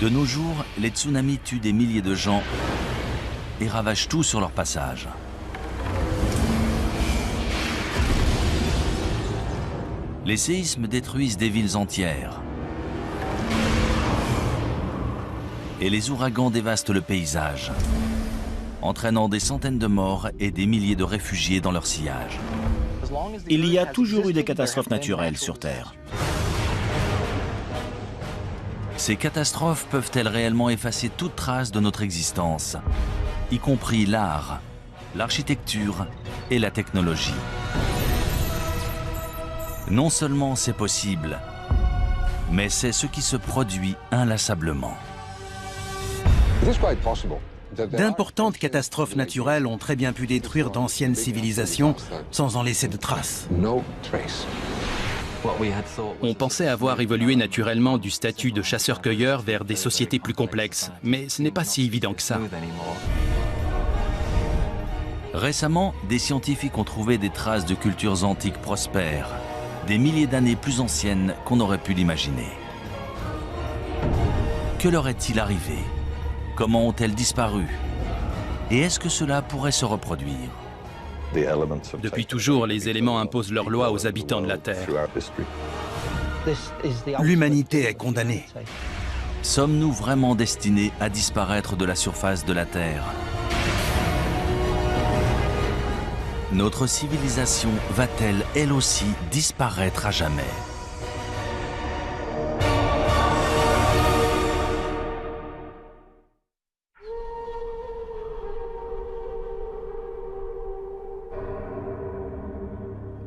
De nos jours, les tsunamis tuent des milliers de gens et ravagent tout sur leur passage. Les séismes détruisent des villes entières. Et les ouragans dévastent le paysage, entraînant des centaines de morts et des milliers de réfugiés dans leur sillage. Il y a toujours eu des catastrophes naturelles sur Terre. Ces catastrophes peuvent-elles réellement effacer toute trace de notre existence, y compris l'art, l'architecture et la technologie? Non seulement c'est possible, mais c'est ce qui se produit inlassablement. D'importantes catastrophes naturelles ont très bien pu détruire d'anciennes civilisations sans en laisser de traces. On pensait avoir évolué naturellement du statut de chasseur-cueilleur vers des sociétés plus complexes, mais ce n'est pas si évident que ça. Récemment, des scientifiques ont trouvé des traces de cultures antiques prospères, des milliers d'années plus anciennes qu'on aurait pu l'imaginer. Que leur est-il arrivé? Comment ont-elles disparu? Et est-ce que cela pourrait se reproduire? Depuis toujours, les éléments imposent leurs lois aux habitants de la Terre. L'humanité est condamnée. Sommes-nous vraiment destinés à disparaître de la surface de la Terre? Notre civilisation va-t-elle, elle aussi, disparaître à jamais?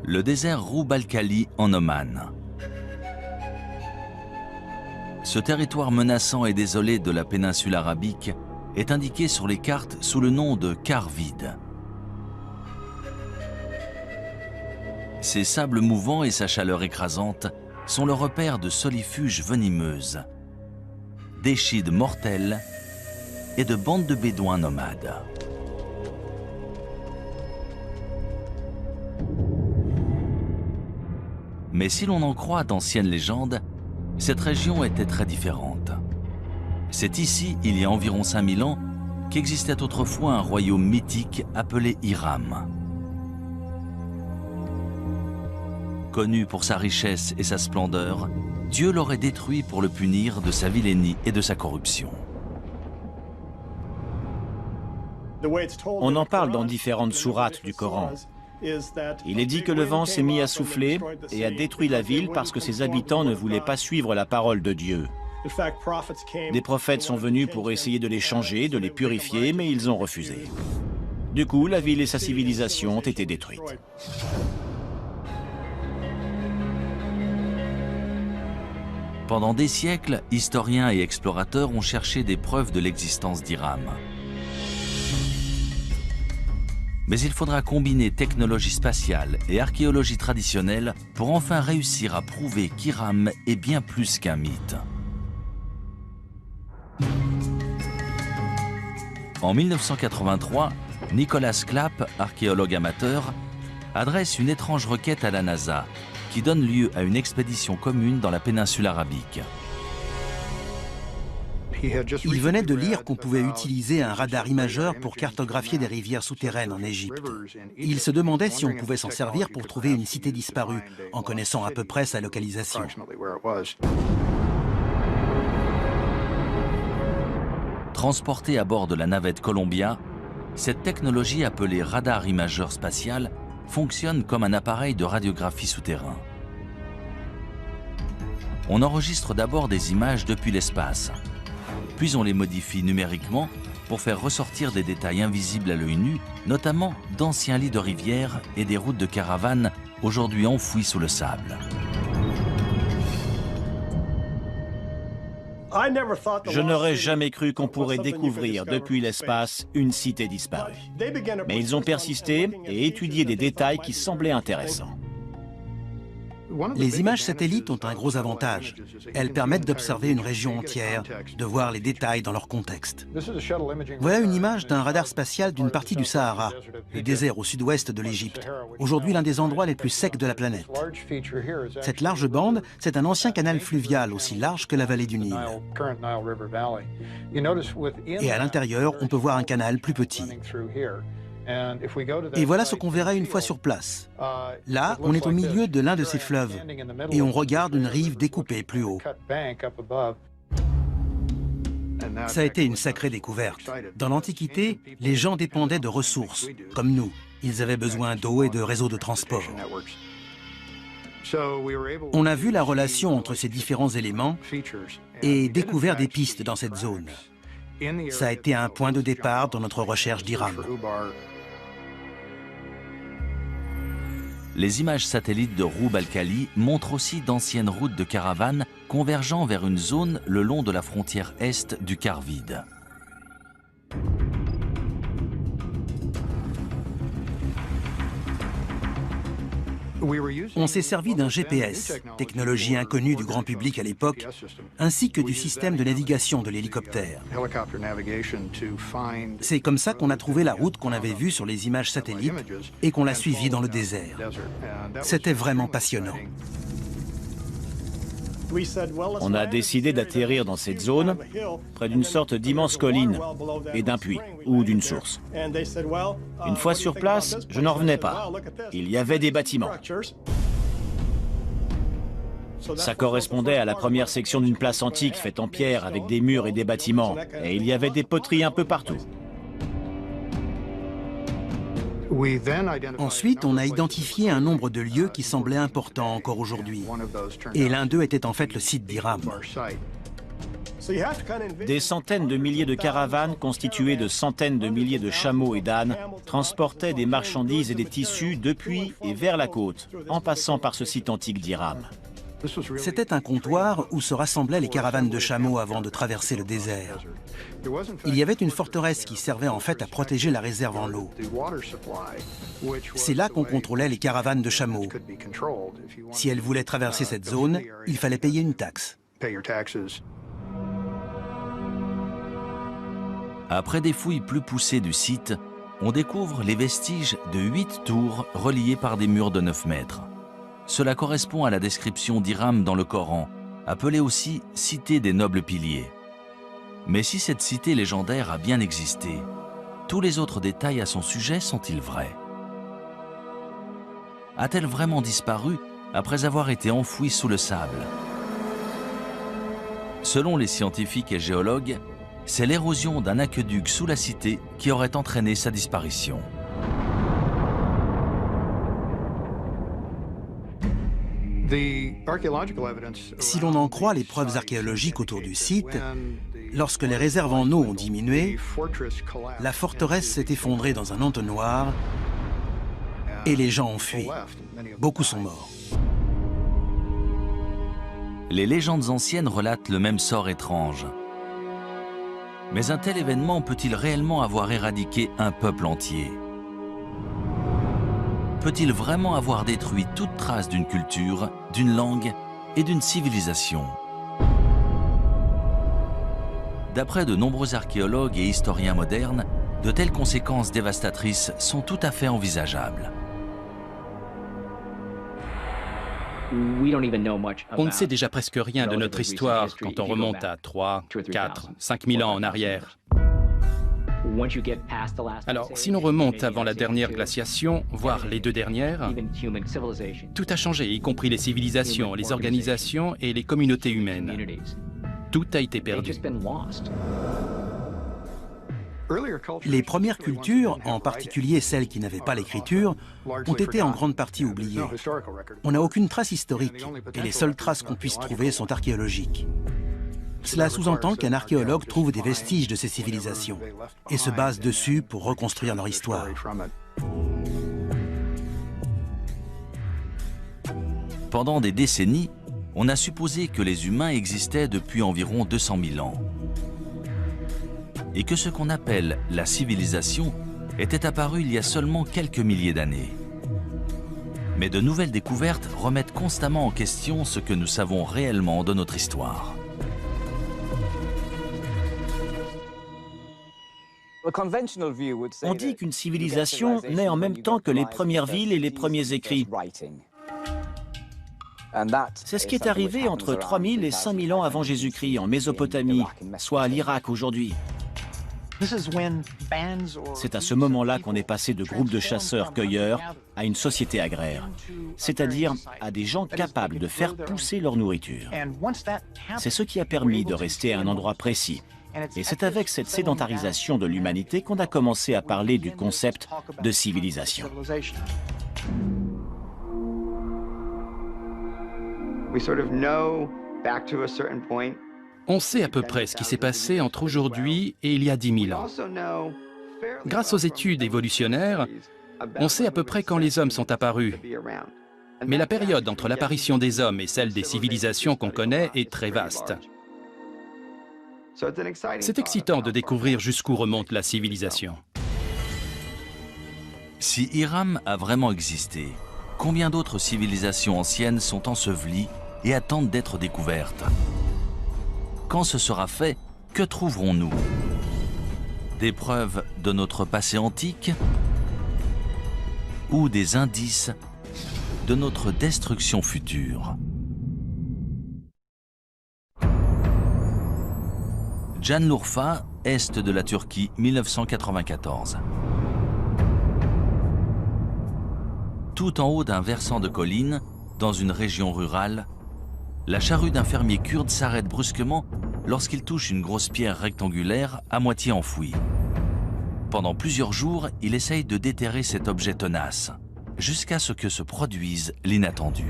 Le désert Roub al-Khali en Oman. Ce territoire menaçant et désolé de la péninsule arabique est indiqué sur les cartes sous le nom de quart vide. Ses sables mouvants et sa chaleur écrasante sont le repère de solifuges venimeuses, d'échides mortels et de bandes de bédouins nomades. Mais si l'on en croit d'anciennes légendes, cette région était très différente. C'est ici, il y a environ 5000 ans, qu'existait autrefois un royaume mythique appelé Hiram. Connu pour sa richesse et sa splendeur, Dieu l'aurait détruit pour le punir de sa vilainie et de sa corruption. On en parle dans différentes sourates du Coran. Il est dit que le vent s'est mis à souffler et a détruit la ville parce que ses habitants ne voulaient pas suivre la parole de Dieu. Des prophètes sont venus pour essayer de les changer, de les purifier, mais ils ont refusé. Du coup, la ville et sa civilisation ont été détruites. Pendant des siècles, historiens et explorateurs ont cherché des preuves de l'existence d'Hiram. Mais il faudra combiner technologie spatiale et archéologie traditionnelle pour enfin réussir à prouver qu'Hiram est bien plus qu'un mythe. En 1983, Nicholas Clapp, archéologue amateur, adresse une étrange requête à la NASA qui donne lieu à une expédition commune dans la péninsule arabique. Il venait de lire qu'on pouvait utiliser un radar imageur pour cartographier des rivières souterraines en Égypte. Il se demandait si on pouvait s'en servir pour trouver une cité disparue, en connaissant à peu près sa localisation. Transportée à bord de la navette Columbia, cette technologie appelée radar imageur spatial fonctionne comme un appareil de radiographie souterrain. On enregistre d'abord des images depuis l'espace, puis on les modifie numériquement pour faire ressortir des détails invisibles à l'œil nu, notamment d'anciens lits de rivières et des routes de caravanes aujourd'hui enfouies sous le sable. Je n'aurais jamais cru qu'on pourrait découvrir depuis l'espace une cité disparue. Mais ils ont persisté et étudié des détails qui semblaient intéressants. Les images satellites ont un gros avantage. Elles permettent d'observer une région entière, de voir les détails dans leur contexte. Voilà une image d'un radar spatial d'une partie du Sahara, le désert au sud-ouest de l'Égypte, aujourd'hui l'un des endroits les plus secs de la planète. Cette large bande, c'est un ancien canal fluvial aussi large que la vallée du Nil. Et à l'intérieur, on peut voir un canal plus petit. Et voilà ce qu'on verrait une fois sur place. Là, on est au milieu de l'un de ces fleuves et on regarde une rive découpée plus haut. Ça a été une sacrée découverte. Dans l'Antiquité, les gens dépendaient de ressources, comme nous. Ils avaient besoin d'eau et de réseaux de transport. On a vu la relation entre ces différents éléments et découvert des pistes dans cette zone. Ça a été un point de départ dans notre recherche d'Iram. Les images satellites de Roub al-Khali montrent aussi d'anciennes routes de caravanes convergeant vers une zone le long de la frontière est du quart vide. On s'est servi d'un GPS, technologie inconnue du grand public à l'époque, ainsi que du système de navigation de l'hélicoptère. C'est comme ça qu'on a trouvé la route qu'on avait vue sur les images satellites et qu'on l'a suivie dans le désert. C'était vraiment passionnant. On a décidé d'atterrir dans cette zone, près d'une sorte d'immense colline et d'un puits ou d'une source. Une fois sur place, je n'en revenais pas. Il y avait des bâtiments. Ça correspondait à la première section d'une place antique faite en pierre avec des murs et des bâtiments. Et il y avait des poteries un peu partout. Ensuite, on a identifié un nombre de lieux qui semblaient importants encore aujourd'hui. Et l'un d'eux était en fait le site d'Iram. Des centaines de milliers de caravanes constituées de centaines de milliers de chameaux et d'ânes transportaient des marchandises et des tissus depuis et vers la côte, en passant par ce site antique d'Iram. C'était un comptoir où se rassemblaient les caravanes de chameaux avant de traverser le désert. Il y avait une forteresse qui servait en fait à protéger la réserve en eau. C'est là qu'on contrôlait les caravanes de chameaux. Si elles voulaient traverser cette zone, il fallait payer une taxe. Après des fouilles plus poussées du site, on découvre les vestiges de 8 tours reliées par des murs de 9 mètres. Cela correspond à la description d'Iram dans le Coran, appelée aussi « cité des nobles piliers ». Mais si cette cité légendaire a bien existé, tous les autres détails à son sujet sont-ils vrais? A-t-elle vraiment disparu après avoir été enfouie sous le sable? Selon les scientifiques et géologues, c'est l'érosion d'un aqueduc sous la cité qui aurait entraîné sa disparition. Si l'on en croit les preuves archéologiques autour du site, lorsque les réserves en eau ont diminué, la forteresse s'est effondrée dans un entonnoir et les gens ont fui. Beaucoup sont morts. Les légendes anciennes relatent le même sort étrange. Mais un tel événement peut-il réellement avoir éradiqué un peuple entier? Peut-il vraiment avoir détruit toute trace d'une culture, d'une langue et d'une civilisation? D'après de nombreux archéologues et historiens modernes, de telles conséquences dévastatrices sont tout à fait envisageables. On ne sait déjà presque rien de notre histoire quand on remonte à 3, 4, 5 000 ans en arrière. Alors, si l'on remonte avant la dernière glaciation, voire les 2 dernières, tout a changé, y compris les civilisations, les organisations et les communautés humaines. Tout a été perdu. Les premières cultures, en particulier celles qui n'avaient pas l'écriture, ont été en grande partie oubliées. On n'a aucune trace historique et les seules traces qu'on puisse trouver sont archéologiques. Cela sous-entend qu'un archéologue trouve des vestiges de ces civilisations et se base dessus pour reconstruire leur histoire. Pendant des décennies, on a supposé que les humains existaient depuis environ 200 000 ans et que ce qu'on appelle la civilisation était apparu il y a seulement quelques milliers d'années. Mais de nouvelles découvertes remettent constamment en question ce que nous savons réellement de notre histoire. On dit qu'une civilisation naît en même temps que les premières villes et les premiers écrits. C'est ce qui est arrivé entre 3000 et 5000 ans avant Jésus-Christ en Mésopotamie, soit à l'Irak aujourd'hui. C'est à ce moment-là qu'on est passé de groupes de chasseurs-cueilleurs à une société agraire, c'est-à-dire à des gens capables de faire pousser leur nourriture. C'est ce qui a permis de rester à un endroit précis. Et c'est avec cette sédentarisation de l'humanité qu'on a commencé à parler du concept de civilisation. On sait à peu près ce qui s'est passé entre aujourd'hui et il y a 10 000 ans. Grâce aux études évolutionnaires, on sait à peu près quand les hommes sont apparus. Mais la période entre l'apparition des hommes et celle des civilisations qu'on connaît est très vaste. C'est excitant de découvrir jusqu'où remonte la civilisation. Si Hiram a vraiment existé, combien d'autres civilisations anciennes sont ensevelies et attendent d'être découvertes? Quand ce sera fait, que trouverons-nous? Des preuves de notre passé antique ou des indices de notre destruction future? Şanlıurfa, est de la Turquie, 1994. Tout en haut d'un versant de colline, dans une région rurale, la charrue d'un fermier kurde s'arrête brusquement lorsqu'il touche une grosse pierre rectangulaire à moitié enfouie. Pendant plusieurs jours, il essaye de déterrer cet objet tenace, jusqu'à ce que se produise l'inattendu.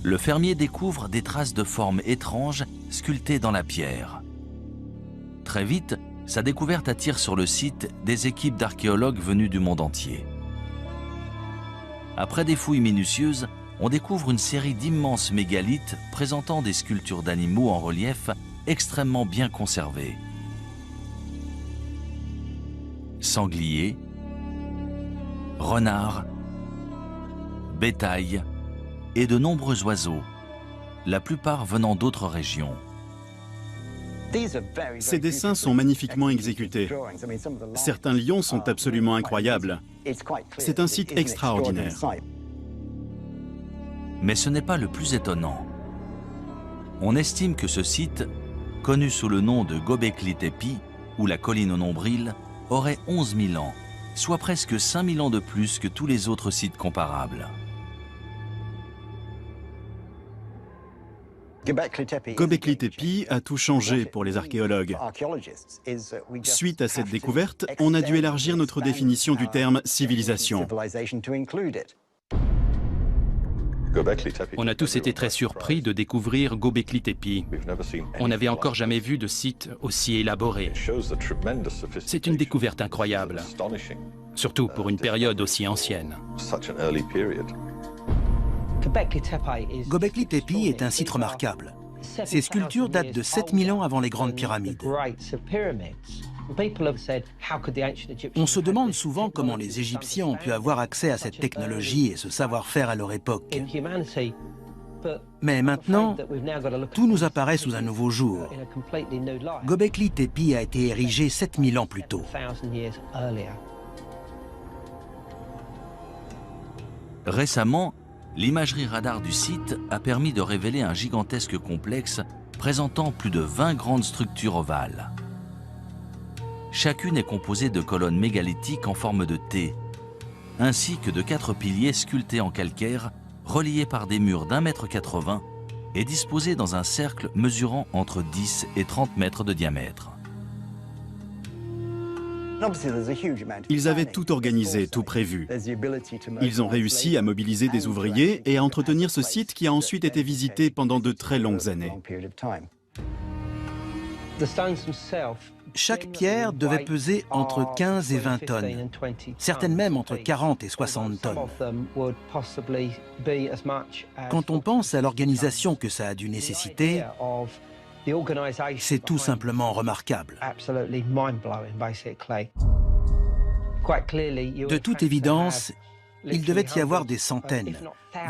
Le fermier découvre des traces de formes étranges sculptées dans la pierre. Très vite, sa découverte attire sur le site des équipes d'archéologues venus du monde entier. Après des fouilles minutieuses, on découvre une série d'immenses mégalithes présentant des sculptures d'animaux en relief extrêmement bien conservées. Sangliers, renards, bétail et de nombreux oiseaux, la plupart venant d'autres régions. Ces dessins sont magnifiquement exécutés. Certains lions sont absolument incroyables. C'est un site extraordinaire. Mais ce n'est pas le plus étonnant. On estime que ce site, connu sous le nom de Göbekli Tepe, ou la colline au nombril, aurait 11 000 ans, soit presque 5 000 ans de plus que tous les autres sites comparables. Göbekli Tepe a tout changé pour les archéologues. Suite à cette découverte, on a dû élargir notre définition du terme civilisation. On a tous été très surpris de découvrir Göbekli Tepe. On n'avait encore jamais vu de site aussi élaboré. C'est une découverte incroyable, surtout pour une période aussi ancienne. Göbekli Tepe est un site remarquable. Ces sculptures datent de 7000 ans avant les grandes pyramides. On se demande souvent comment les Égyptiens ont pu avoir accès à cette technologie et ce savoir-faire à leur époque. Mais maintenant, tout nous apparaît sous un nouveau jour. Göbekli Tepe a été érigé 7000 ans plus tôt. Récemment, l'imagerie radar du site a permis de révéler un gigantesque complexe présentant plus de 20 grandes structures ovales. Chacune est composée de colonnes mégalithiques en forme de T, ainsi que de 4 piliers sculptés en calcaire, reliés par des murs d'1,80 m et disposés dans un cercle mesurant entre 10 et 30 mètres de diamètre. Ils avaient tout organisé, tout prévu. Ils ont réussi à mobiliser des ouvriers et à entretenir ce site qui a ensuite été visité pendant de très longues années. Chaque pierre devait peser entre 15 et 20 tonnes, certaines même entre 40 et 60 tonnes. Quand on pense à l'organisation que ça a dû nécessiter, C'est tout simplement remarquable. De toute évidence, il devait y avoir des centaines,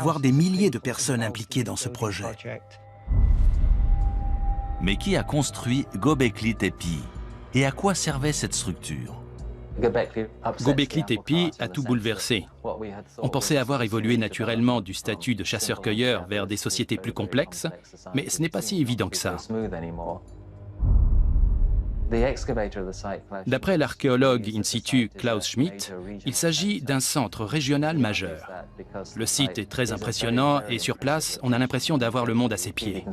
voire des milliers de personnes impliquées dans ce projet. Mais qui a construit Göbekli Tepe? Et à quoi servait cette structure? Göbekli Tepe a tout bouleversé. On pensait avoir évolué naturellement du statut de chasseur-cueilleur vers des sociétés plus complexes, mais ce n'est pas si évident que ça. D'après l'archéologue in situ Klaus Schmidt, il s'agit d'un centre régional majeur. Le site est très impressionnant et sur place, on a l'impression d'avoir le monde à ses pieds.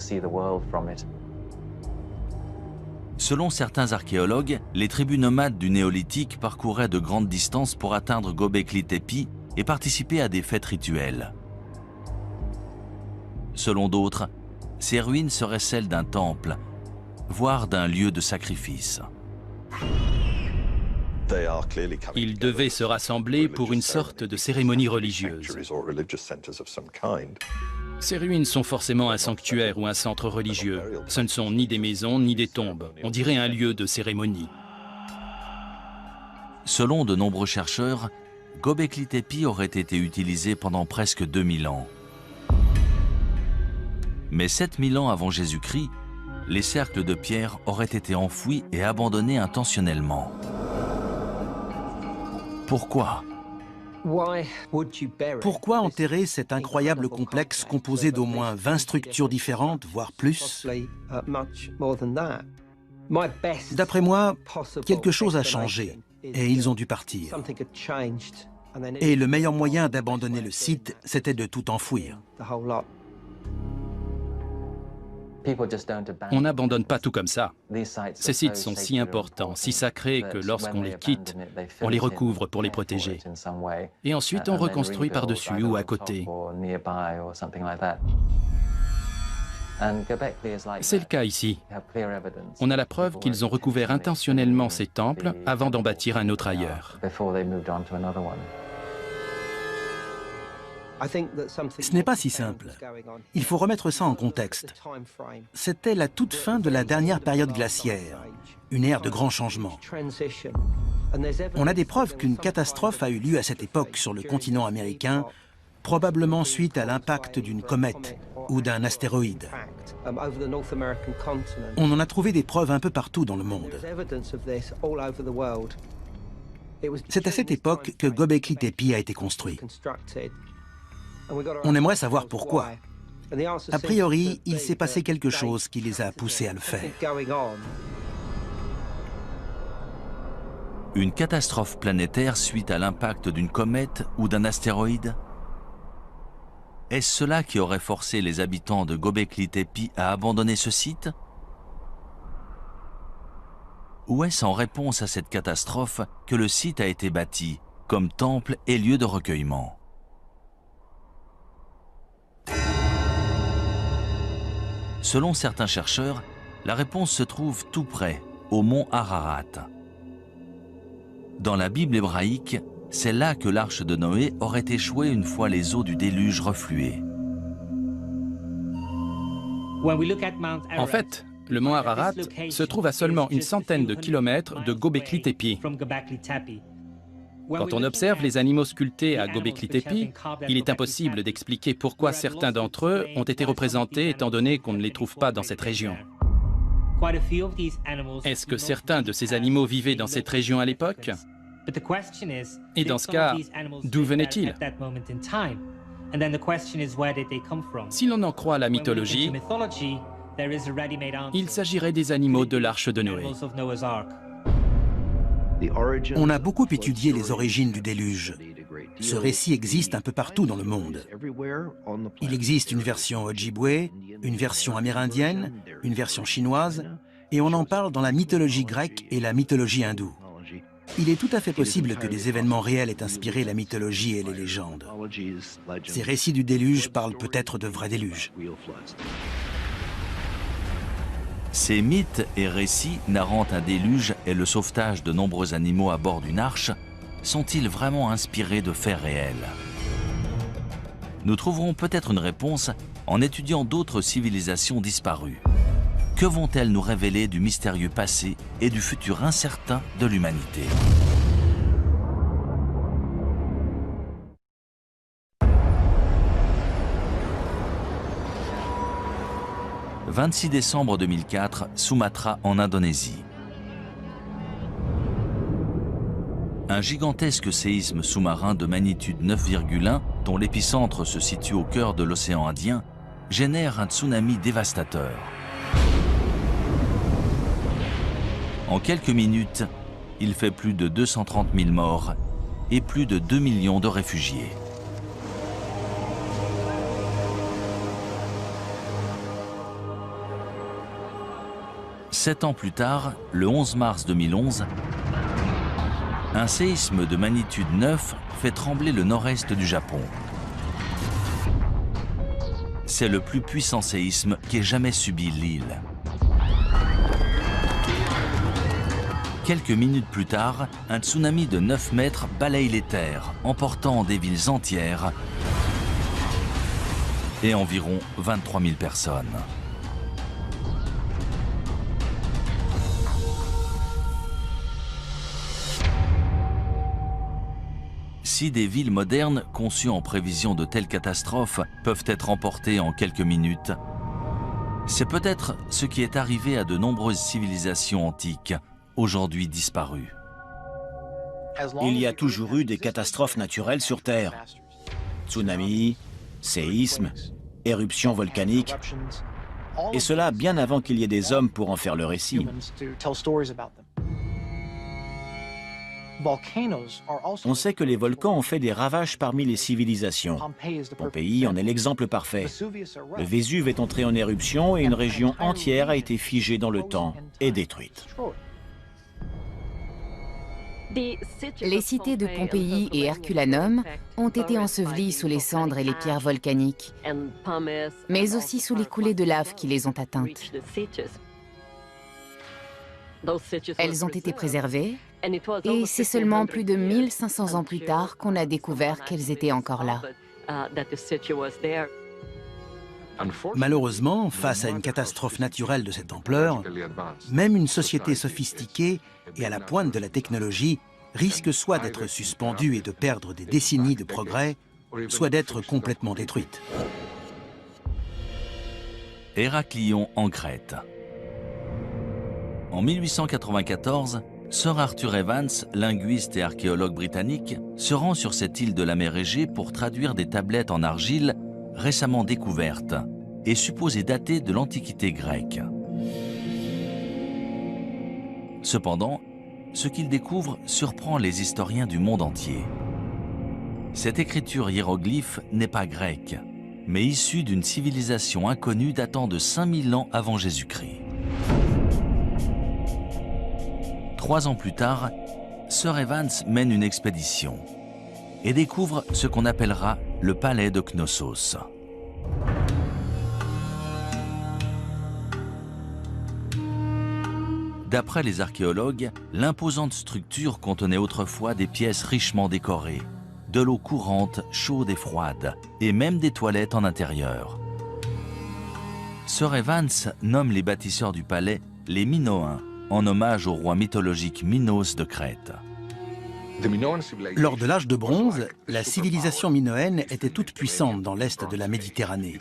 Selon certains archéologues, les tribus nomades du néolithique parcouraient de grandes distances pour atteindre Göbekli Tepe et participer à des fêtes rituelles. Selon d'autres, ces ruines seraient celles d'un temple, voire d'un lieu de sacrifice. Ils devaient se rassembler pour une sorte de cérémonie religieuse. Ces ruines sont forcément un sanctuaire ou un centre religieux. Ce ne sont ni des maisons ni des tombes. On dirait un lieu de cérémonie. Selon de nombreux chercheurs, Göbekli Tepe aurait été utilisé pendant presque 2000 ans. Mais 7000 ans avant Jésus-Christ, les cercles de pierre auraient été enfouis et abandonnés intentionnellement. Pourquoi ? Pourquoi enterrer cet incroyable complexe composé d'au moins 20 structures différentes, voire plus? D'après moi, quelque chose a changé et ils ont dû partir. Et le meilleur moyen d'abandonner le site, c'était de tout enfouir. On n'abandonne pas tout comme ça. Ces sites sont si importants, si sacrés que lorsqu'on les quitte, on les recouvre pour les protéger. Et ensuite, on reconstruit par-dessus ou à côté. C'est le cas ici. On a la preuve qu'ils ont recouvert intentionnellement ces temples avant d'en bâtir un autre ailleurs. Ce n'est pas si simple. Il faut remettre ça en contexte. C'était la toute fin de la dernière période glaciaire, une ère de grands changements. On a des preuves qu'une catastrophe a eu lieu à cette époque sur le continent américain, probablement suite à l'impact d'une comète ou d'un astéroïde. On en a trouvé des preuves un peu partout dans le monde. C'est à cette époque que Göbekli Tepe a été construit. On aimerait savoir pourquoi. A priori, il s'est passé quelque chose qui les a poussés à le faire. Une catastrophe planétaire suite à l'impact d'une comète ou d'un astéroïde? Est-ce cela qui aurait forcé les habitants de Göbekli Tepe à abandonner ce site? Ou est-ce en réponse à cette catastrophe que le site a été bâti comme temple et lieu de recueillement? Selon certains chercheurs, la réponse se trouve tout près, au mont Ararat. Dans la Bible hébraïque, c'est là que l'arche de Noé aurait échoué une fois les eaux du déluge refluées. En fait, le mont Ararat se trouve à seulement une centaine de kilomètres de Göbekli Tepe. Quand on observe les animaux sculptés à Göbekli Tepe, il est impossible d'expliquer pourquoi certains d'entre eux ont été représentés étant donné qu'on ne les trouve pas dans cette région. Est-ce que certains de ces animaux vivaient dans cette région à l'époque? Et dans ce cas, d'où venaient-ils? Si l'on en croit la mythologie, il s'agirait des animaux de l'arche de Noé. On a beaucoup étudié les origines du déluge. Ce récit existe un peu partout dans le monde. Il existe une version Ojibwe, une version amérindienne, une version chinoise, et on en parle dans la mythologie grecque et la mythologie hindoue. Il est tout à fait possible que des événements réels aient inspiré la mythologie et les légendes. Ces récits du déluge parlent peut-être de vrais déluges. Ces mythes et récits narrant un déluge et le sauvetage de nombreux animaux à bord d'une arche sont-ils vraiment inspirés de faits réels? Nous trouverons peut-être une réponse en étudiant d'autres civilisations disparues. Que vont-elles nous révéler du mystérieux passé et du futur incertain de l'humanité ? « 26 décembre 2004, Sumatra en Indonésie. Un gigantesque séisme sous-marin de magnitude 9,1, dont l'épicentre se situe au cœur de l'océan Indien, génère un tsunami dévastateur. En quelques minutes, il fait plus de 230 000 morts et plus de 2 millions de réfugiés. Sept ans plus tard, le 11 mars 2011, un séisme de magnitude 9 fait trembler le nord-est du Japon. C'est le plus puissant séisme qu'ait jamais subi l'île. Quelques minutes plus tard, un tsunami de 9 mètres balaye les terres, emportant des villes entières et environ 23 000 personnes. Si des villes modernes conçues en prévision de telles catastrophes peuvent être emportées en quelques minutes, c'est peut-être ce qui est arrivé à de nombreuses civilisations antiques, aujourd'hui disparues. Il y a toujours eu des catastrophes naturelles sur Terre. Tsunamis, séismes, éruptions volcaniques, et cela bien avant qu'il y ait des hommes pour en faire le récit. On sait que les volcans ont fait des ravages parmi les civilisations. Pompéi en est l'exemple parfait. Le Vésuve est entré en éruption et une région entière a été figée dans le temps et détruite. Les cités de Pompéi et Herculanum ont été ensevelies sous les cendres et les pierres volcaniques, mais aussi sous les coulées de lave qui les ont atteintes. Elles ont été préservées, et c'est seulement plus de 1500 ans plus tard qu'on a découvert qu'elles étaient encore là. Malheureusement, face à une catastrophe naturelle de cette ampleur, même une société sophistiquée et à la pointe de la technologie risque soit d'être suspendue et de perdre des décennies de progrès, soit d'être complètement détruite. Héraclion en Crète. En 1894, Sir Arthur Evans, linguiste et archéologue britannique, se rend sur cette île de la mer Égée pour traduire des tablettes en argile récemment découvertes et supposées datées de l'Antiquité grecque. Cependant, ce qu'il découvre surprend les historiens du monde entier. Cette écriture hiéroglyphe n'est pas grecque, mais issue d'une civilisation inconnue datant de 5000 ans avant Jésus-Christ. 3 ans plus tard, Sir Evans mène une expédition et découvre ce qu'on appellera le palais de Knossos. D'après les archéologues, l'imposante structure contenait autrefois des pièces richement décorées, de l'eau courante, chaude et froide, et même des toilettes en intérieur. Sir Evans nomme les bâtisseurs du palais les Minoens, en hommage au roi mythologique Minos de Crète. Lors de l'âge de bronze, la civilisation minoenne était toute puissante dans l'est de la Méditerranée.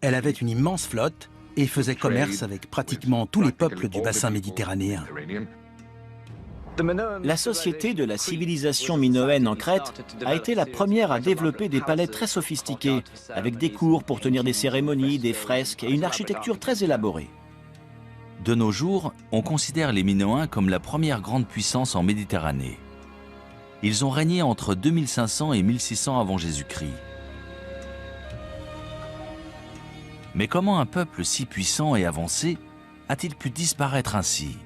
Elle avait une immense flotte et faisait commerce avec pratiquement tous les peuples du bassin méditerranéen. La société de la civilisation minoenne en Crète a été la première à développer des palais très sophistiqués, avec des cours pour tenir des cérémonies, des fresques et une architecture très élaborée. De nos jours, on considère les Minoens comme la première grande puissance en Méditerranée. Ils ont régné entre 2500 et 1600 avant Jésus-Christ. Mais comment un peuple si puissant et avancé a-t-il pu disparaître ainsi ?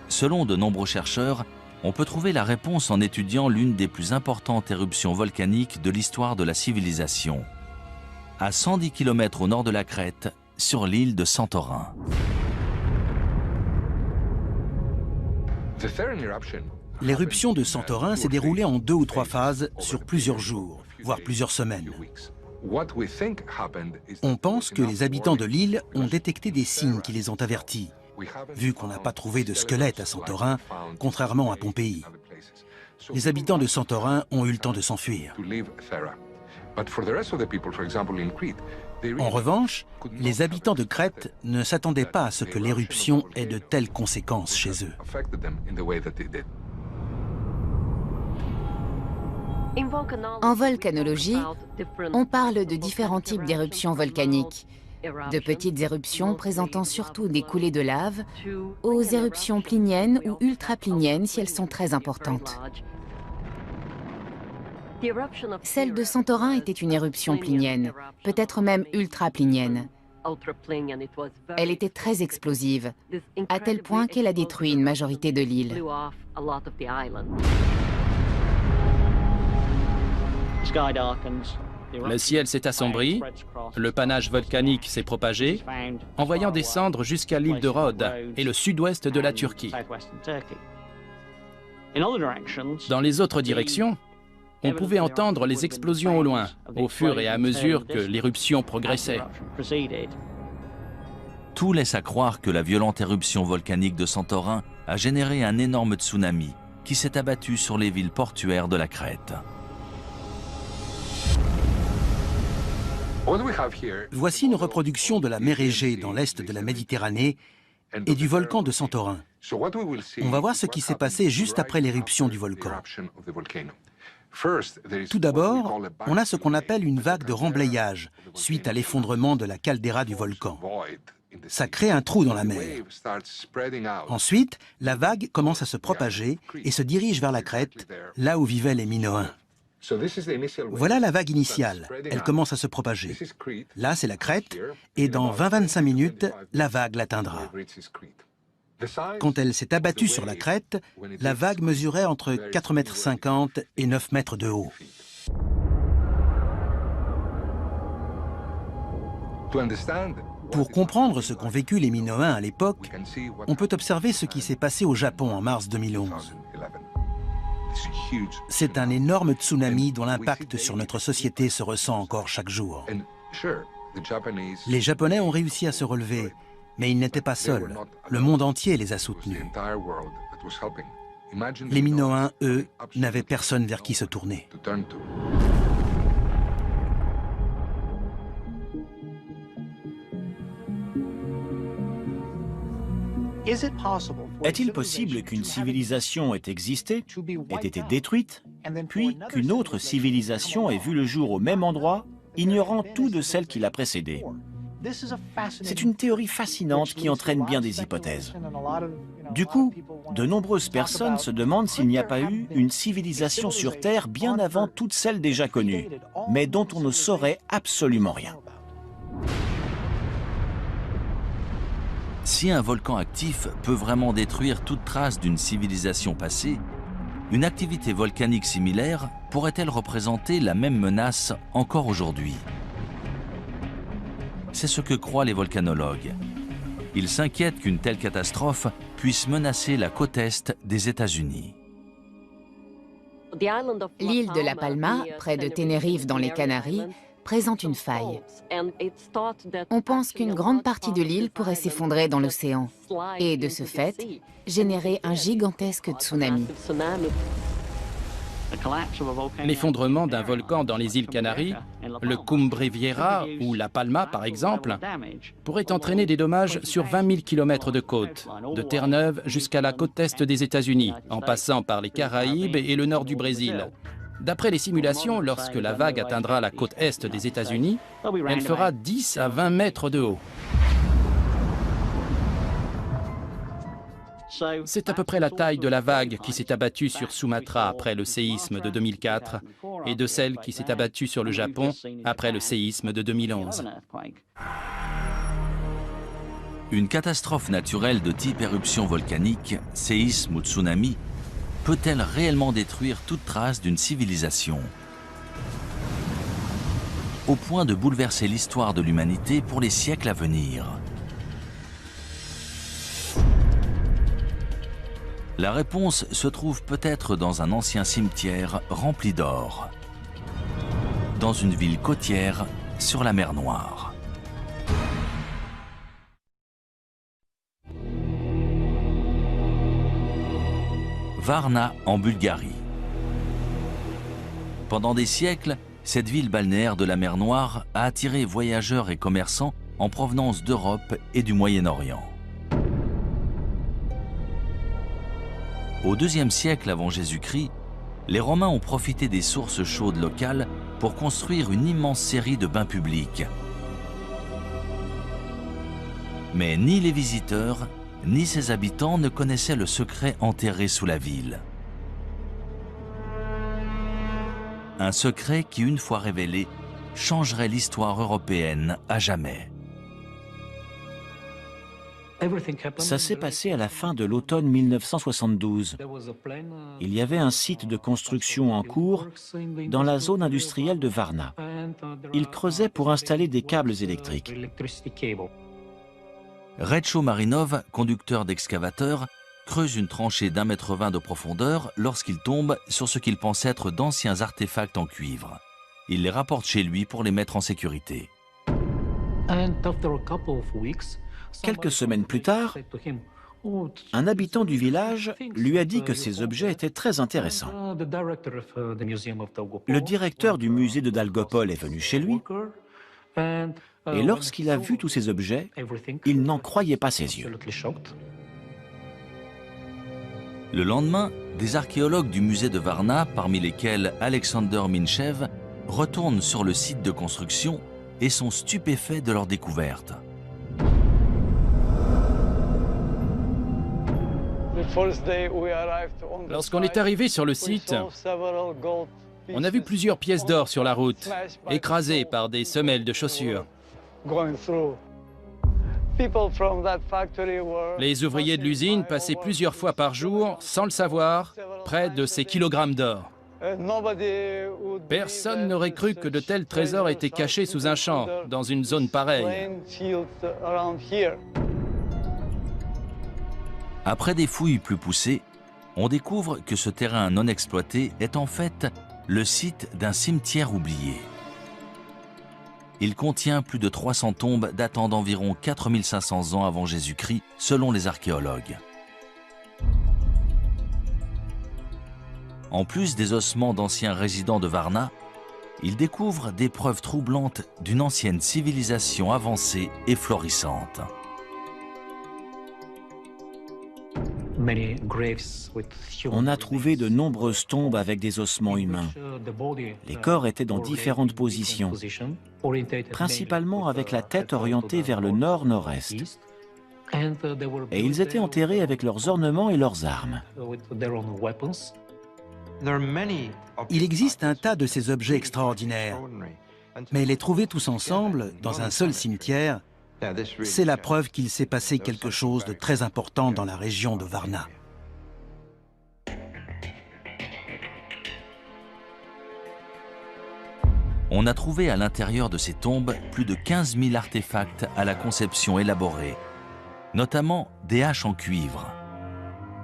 Selon de nombreux chercheurs, on peut trouver la réponse en étudiant l'une des plus importantes éruptions volcaniques de l'histoire de la civilisation, à 110 km au nord de la Crète, sur l'île de Santorin. L'éruption de Santorin s'est déroulée en 2 ou 3 phases sur plusieurs jours, voire plusieurs semaines. On pense que les habitants de l'île ont détecté des signes qui les ont avertis, vu qu'on n'a pas trouvé de squelette à Santorin, contrairement à Pompéi. Les habitants de Santorin ont eu le temps de s'enfuir. En revanche, les habitants de Crète ne s'attendaient pas à ce que l'éruption ait de telles conséquences chez eux. En volcanologie, on parle de différents types d'éruptions volcaniques, de petites éruptions présentant surtout des coulées de lave, aux éruptions pliniennes ou ultrapliniennes si elles sont très importantes. Celle de Santorin était une éruption plinienne, peut-être même ultraplinienne. Elle était très explosive, à tel point qu'elle a détruit une majorité de l'île. Le ciel s'est assombri, le panache volcanique s'est propagé, envoyant des cendres jusqu'à l'île de Rhodes et le sud-ouest de la Turquie. Dans les autres directions, on pouvait entendre les explosions au loin, au fur et à mesure que l'éruption progressait. Tout laisse à croire que la violente éruption volcanique de Santorin a généré un énorme tsunami qui s'est abattu sur les villes portuaires de la Crète. Voici une reproduction de la mer Égée dans l'est de la Méditerranée et du volcan de Santorin. On va voir ce qui s'est passé juste après l'éruption du volcan. Tout d'abord, on a ce qu'on appelle une vague de remblayage suite à l'effondrement de la caldeira du volcan. Ça crée un trou dans la mer. Ensuite, la vague commence à se propager et se dirige vers la Crète, là où vivaient les Minoens. Voilà la vague initiale, elle commence à se propager. Là, c'est la Crète, et dans 20-25 minutes, la vague l'atteindra. Quand elle s'est abattue sur la Crète, la vague mesurait entre 4,50 m et 9 mètres de haut. Pour comprendre ce qu'ont vécu les Minoens à l'époque, on peut observer ce qui s'est passé au Japon en mars 2011. C'est un énorme tsunami dont l'impact sur notre société se ressent encore chaque jour. Les Japonais ont réussi à se relever, mais ils n'étaient pas seuls. Le monde entier les a soutenus. Les Minoens, eux, n'avaient personne vers qui se tourner. Est-il possible qu'une civilisation ait existé, ait été détruite, puis qu'une autre civilisation ait vu le jour au même endroit, ignorant tout de celle qui l'a précédée? C'est une théorie fascinante qui entraîne bien des hypothèses. Du coup, de nombreuses personnes se demandent s'il n'y a pas eu une civilisation sur Terre bien avant toutes celles déjà connues, mais dont on ne saurait absolument rien. Si un volcan actif peut vraiment détruire toute trace d'une civilisation passée, une activité volcanique similaire pourrait-elle représenter la même menace encore aujourd'hui? C'est ce que croient les volcanologues. Ils s'inquiètent qu'une telle catastrophe puisse menacer la côte est des États-Unis. L'île de La Palma, près de Tenerife dans les Canaries, présente une faille. On pense qu'une grande partie de l'île pourrait s'effondrer dans l'océan et, de ce fait, générer un gigantesque tsunami. L'effondrement d'un volcan dans les îles Canaries, le Cumbre Vieja ou La Palma par exemple, pourrait entraîner des dommages sur 20 000 km de côte, de Terre-Neuve jusqu'à la côte est des États-Unis, en passant par les Caraïbes et le nord du Brésil. D'après les simulations, lorsque la vague atteindra la côte est des États-Unis, elle fera 10 à 20 mètres de haut. C'est à peu près la taille de la vague qui s'est abattue sur Sumatra après le séisme de 2004 et de celle qui s'est abattue sur le Japon après le séisme de 2011. Une catastrophe naturelle de type éruption volcanique, séisme ou tsunami, peut-elle réellement détruire toute trace d'une civilisation? Au point de bouleverser l'histoire de l'humanité pour les siècles à venir. La réponse se trouve peut-être dans un ancien cimetière rempli d'or. dans une ville côtière sur la mer Noire. Varna en Bulgarie. Pendant des siècles, cette ville balnéaire de la mer Noire a attiré voyageurs et commerçants en provenance d'Europe et du Moyen-Orient. Au IIe siècle avant Jésus-Christ, les Romains ont profité des sources chaudes locales pour construire une immense série de bains publics. Mais ni les visiteurs, ni ses habitants ne connaissaient le secret enterré sous la ville. Un secret qui, une fois révélé, changerait l'histoire européenne à jamais. Ça s'est passé à la fin de l'automne 1972. Il y avait un site de construction en cours dans la zone industrielle de Varna. Ils creusaient pour installer des câbles électriques. Retcho Marinov, conducteur d'excavateur, creuse une tranchée d'1,20 m de profondeur lorsqu'il tombe sur ce qu'il pense être d'anciens artefacts en cuivre. Il les rapporte chez lui pour les mettre en sécurité. Quelques semaines plus tard, un habitant du village lui a dit que ces objets étaient très intéressants. Le directeur du musée de Dalgopol est venu chez lui et lorsqu'il a vu tous ces objets, il n'en croyait pas ses yeux. Le lendemain, des archéologues du musée de Varna, parmi lesquels Alexander Minchev, retournent sur le site de construction et sont stupéfaits de leur découverte. Lorsqu'on est arrivé sur le site, on a vu plusieurs pièces d'or sur la route, écrasées par des semelles de chaussures. Les ouvriers de l'usine passaient plusieurs fois par jour, sans le savoir, près de ces kilogrammes d'or. Personne n'aurait cru que de tels trésors étaient cachés sous un champ, dans une zone pareille. Après des fouilles plus poussées, on découvre que ce terrain non exploité est en fait le site d'un cimetière oublié. Il contient plus de 300 tombes datant d'environ 4500 ans avant Jésus-Christ, selon les archéologues. En plus des ossements d'anciens résidents de Varna, ils découvrent des preuves troublantes d'une ancienne civilisation avancée et florissante. On a trouvé de nombreuses tombes avec des ossements humains. Les corps étaient dans différentes positions, principalement avec la tête orientée vers le nord-nord-est. Et ils étaient enterrés avec leurs ornements et leurs armes. Il existe un tas de ces objets extraordinaires, mais les trouver tous ensemble, dans un seul cimetière, c'est la preuve qu'il s'est passé quelque chose de très important dans la région de Varna. On a trouvé à l'intérieur de ces tombes plus de 15 000 artefacts à la conception élaborée, notamment des haches en cuivre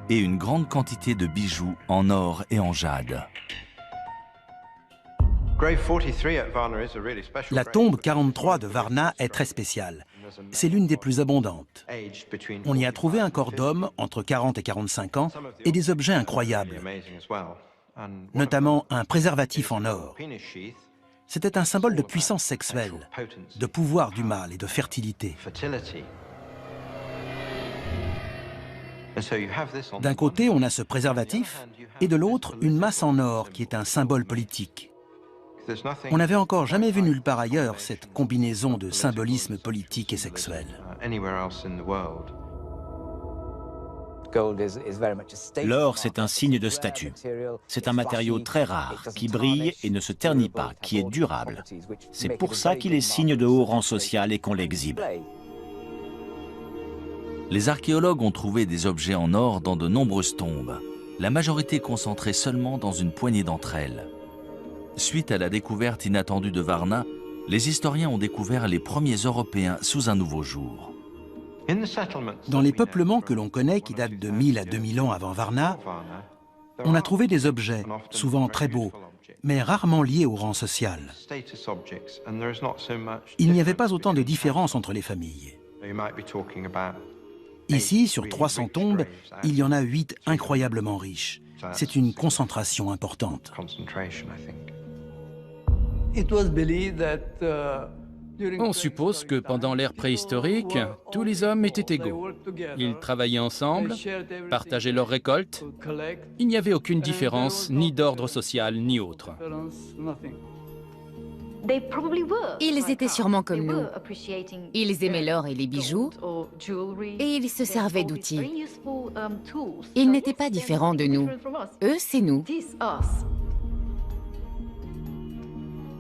et une grande quantité de bijoux en or et en jade. La tombe 43 de Varna est très spéciale. C'est l'une des plus abondantes. On y a trouvé un corps d'homme entre 40 et 45 ans et des objets incroyables, notamment un préservatif en or. C'était un symbole de puissance sexuelle, de pouvoir du mâle et de fertilité. D'un côté, on a ce préservatif et de l'autre, une masse en or qui est un symbole politique. On n'avait encore jamais vu nulle part ailleurs cette combinaison de symbolisme politique et sexuel. L'or, c'est un signe de statut. C'est un matériau très rare, qui brille et ne se ternit pas, qui est durable. C'est pour ça qu'il est signe de haut rang social et qu'on l'exhibe. Les archéologues ont trouvé des objets en or dans de nombreuses tombes, la majorité concentrée seulement dans une poignée d'entre elles. Suite à la découverte inattendue de Varna, les historiens ont découvert les premiers Européens sous un nouveau jour. Dans les peuplements que l'on connaît, qui datent de 1000 à 2000 ans avant Varna, on a trouvé des objets, souvent très beaux, mais rarement liés au rang social. Il n'y avait pas autant de différence entre les familles. Ici, sur 300 tombes, il y en a 8 incroyablement riches. C'est une concentration importante. On suppose que pendant l'ère préhistorique, tous les hommes étaient égaux. Ils travaillaient ensemble, partageaient leurs récoltes. Il n'y avait aucune différence, ni d'ordre social, ni autre. Ils étaient sûrement comme nous. Ils aimaient l'or et les bijoux, et ils se servaient d'outils. Ils n'étaient pas différents de nous. Eux, c'est nous.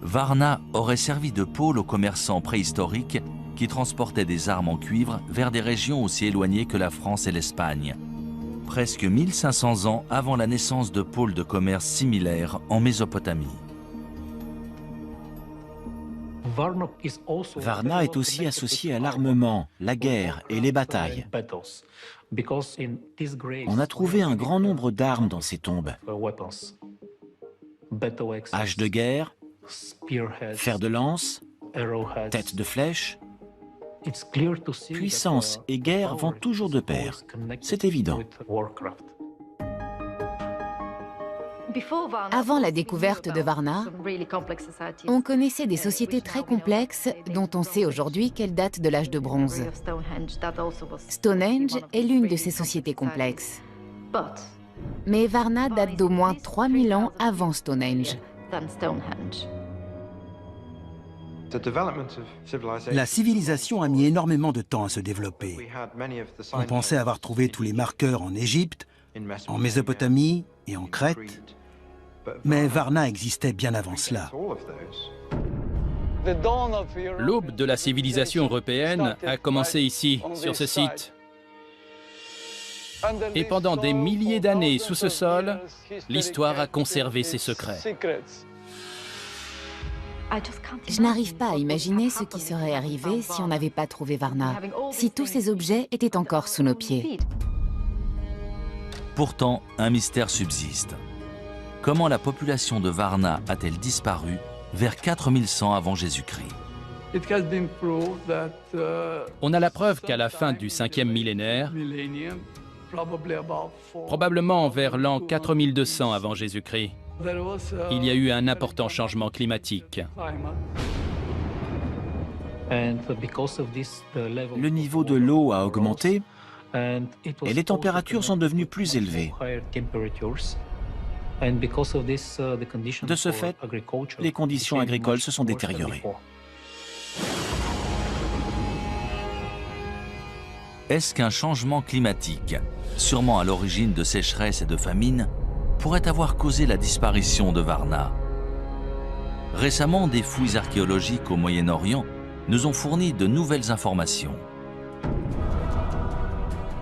Varna aurait servi de pôle aux commerçants préhistoriques qui transportaient des armes en cuivre vers des régions aussi éloignées que la France et l'Espagne. Presque 1500 ans avant la naissance de pôles de commerce similaires en Mésopotamie. Varna est aussi associé à l'armement, la guerre et les batailles. On a trouvé un grand nombre d'armes dans ces tombes. Haches de guerre, fer de lance, tête de flèche. Puissance et guerre vont toujours de pair. C'est évident. Avant la découverte de Varna, on connaissait des sociétés très complexes dont on sait aujourd'hui qu'elles datent de l'âge de bronze. Stonehenge est l'une de ces sociétés complexes. Mais Varna date d'au moins 3000 ans avant Stonehenge. La civilisation a mis énormément de temps à se développer. On pensait avoir trouvé tous les marqueurs en Égypte, en Mésopotamie et en Crète, mais Varna existait bien avant cela. L'aube de la civilisation européenne a commencé ici, sur ce site. Et pendant des milliers d'années sous ce sol, l'histoire a conservé ses secrets. Je n'arrive pas à imaginer ce qui serait arrivé si on n'avait pas trouvé Varna, si tous ces objets étaient encore sous nos pieds. Pourtant, un mystère subsiste. Comment la population de Varna a-t-elle disparu vers 4100 avant Jésus-Christ? On a la preuve qu'à la fin du 5e millénaire, probablement vers l'an 4200 avant Jésus-Christ, il y a eu un important changement climatique. Le niveau de l'eau a augmenté et les températures sont devenues plus élevées. De ce fait, les conditions agricoles se sont détériorées. Est-ce qu'un changement climatique, sûrement à l'origine de sécheresses et de famines, pourrait avoir causé la disparition de Varna? Récemment, des fouilles archéologiques au Moyen-Orient nous ont fourni de nouvelles informations.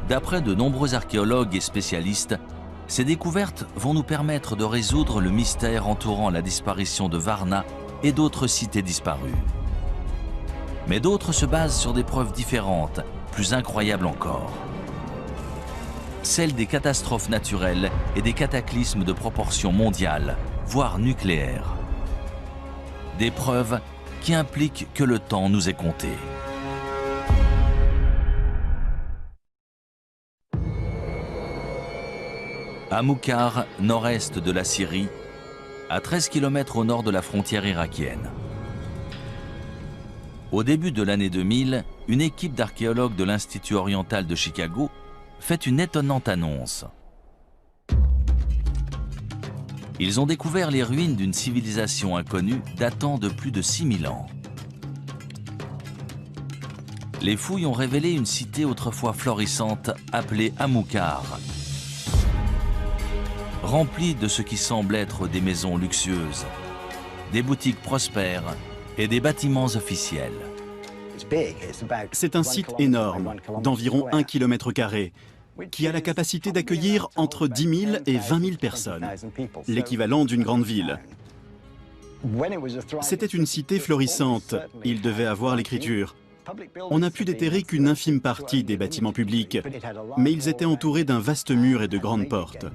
D'après de nombreux archéologues et spécialistes, ces découvertes vont nous permettre de résoudre le mystère entourant la disparition de Varna et d'autres cités disparues. Mais d'autres se basent sur des preuves différentes, plus incroyables encore. Celles des catastrophes naturelles et des cataclysmes de proportions mondiales, voire nucléaires. Des preuves qui impliquent que le temps nous est compté. À Moukhar, nord-est de la Syrie, à 13 km au nord de la frontière irakienne. Au début de l'année 2000, une équipe d'archéologues de l'Institut oriental de Chicago fait une étonnante annonce. Ils ont découvert les ruines d'une civilisation inconnue datant de plus de 6000 ans. Les fouilles ont révélé une cité autrefois florissante appelée Amoukhar, remplie de ce qui semble être des maisons luxueuses, des boutiques prospères et des bâtiments officiels. C'est un site énorme, d'environ 1 km², qui a la capacité d'accueillir entre 10 000 et 20 000 personnes, l'équivalent d'une grande ville. C'était une cité florissante, il devait avoir l'écriture. On n'a pu déterrer qu'une infime partie des bâtiments publics, mais ils étaient entourés d'un vaste mur et de grandes portes.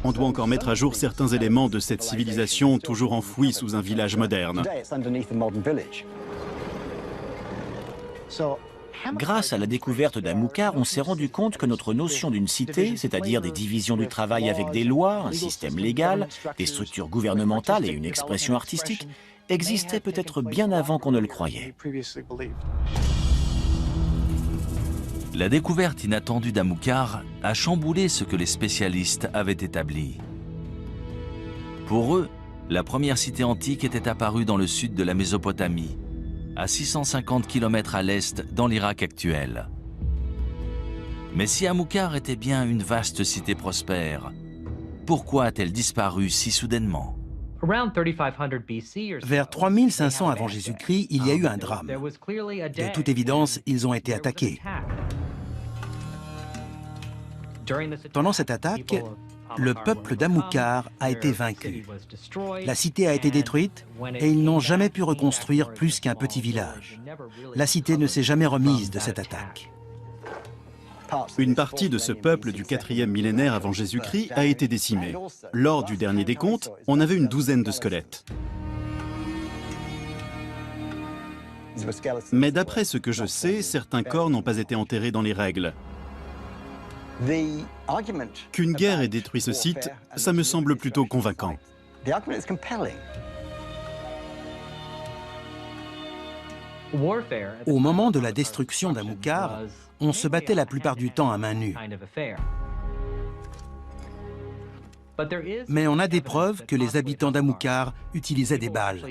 On doit encore mettre à jour certains éléments de cette civilisation toujours enfouie sous un village moderne. Grâce à la découverte d'Amukar, on s'est rendu compte que notre notion d'une cité, c'est-à-dire des divisions du travail avec des lois, un système légal, des structures gouvernementales et une expression artistique, existait peut-être bien avant qu'on ne le croyait. La découverte inattendue d'Amukar a chamboulé ce que les spécialistes avaient établi. Pour eux, la première cité antique était apparue dans le sud de la Mésopotamie, à 650 km à l'est dans l'Irak actuel. Mais si Amukar était bien une vaste cité prospère, pourquoi a-t-elle disparu si soudainement? Vers 3500 avant Jésus-Christ, il y a eu un drame. De toute évidence, ils ont été attaqués. Pendant cette attaque, le peuple d'Amukar a été vaincu. La cité a été détruite et ils n'ont jamais pu reconstruire plus qu'un petit village. La cité ne s'est jamais remise de cette attaque. Une partie de ce peuple du 4e millénaire avant Jésus-Christ a été décimée. Lors du dernier décompte, on avait une douzaine de squelettes. Mais d'après ce que je sais, certains corps n'ont pas été enterrés dans les règles. Qu'une guerre ait détruit ce site, ça me semble plutôt convaincant. Au moment de la destruction d'Amukar, on se battait la plupart du temps à main nue. Mais on a des preuves que les habitants d'Amukar utilisaient des balles.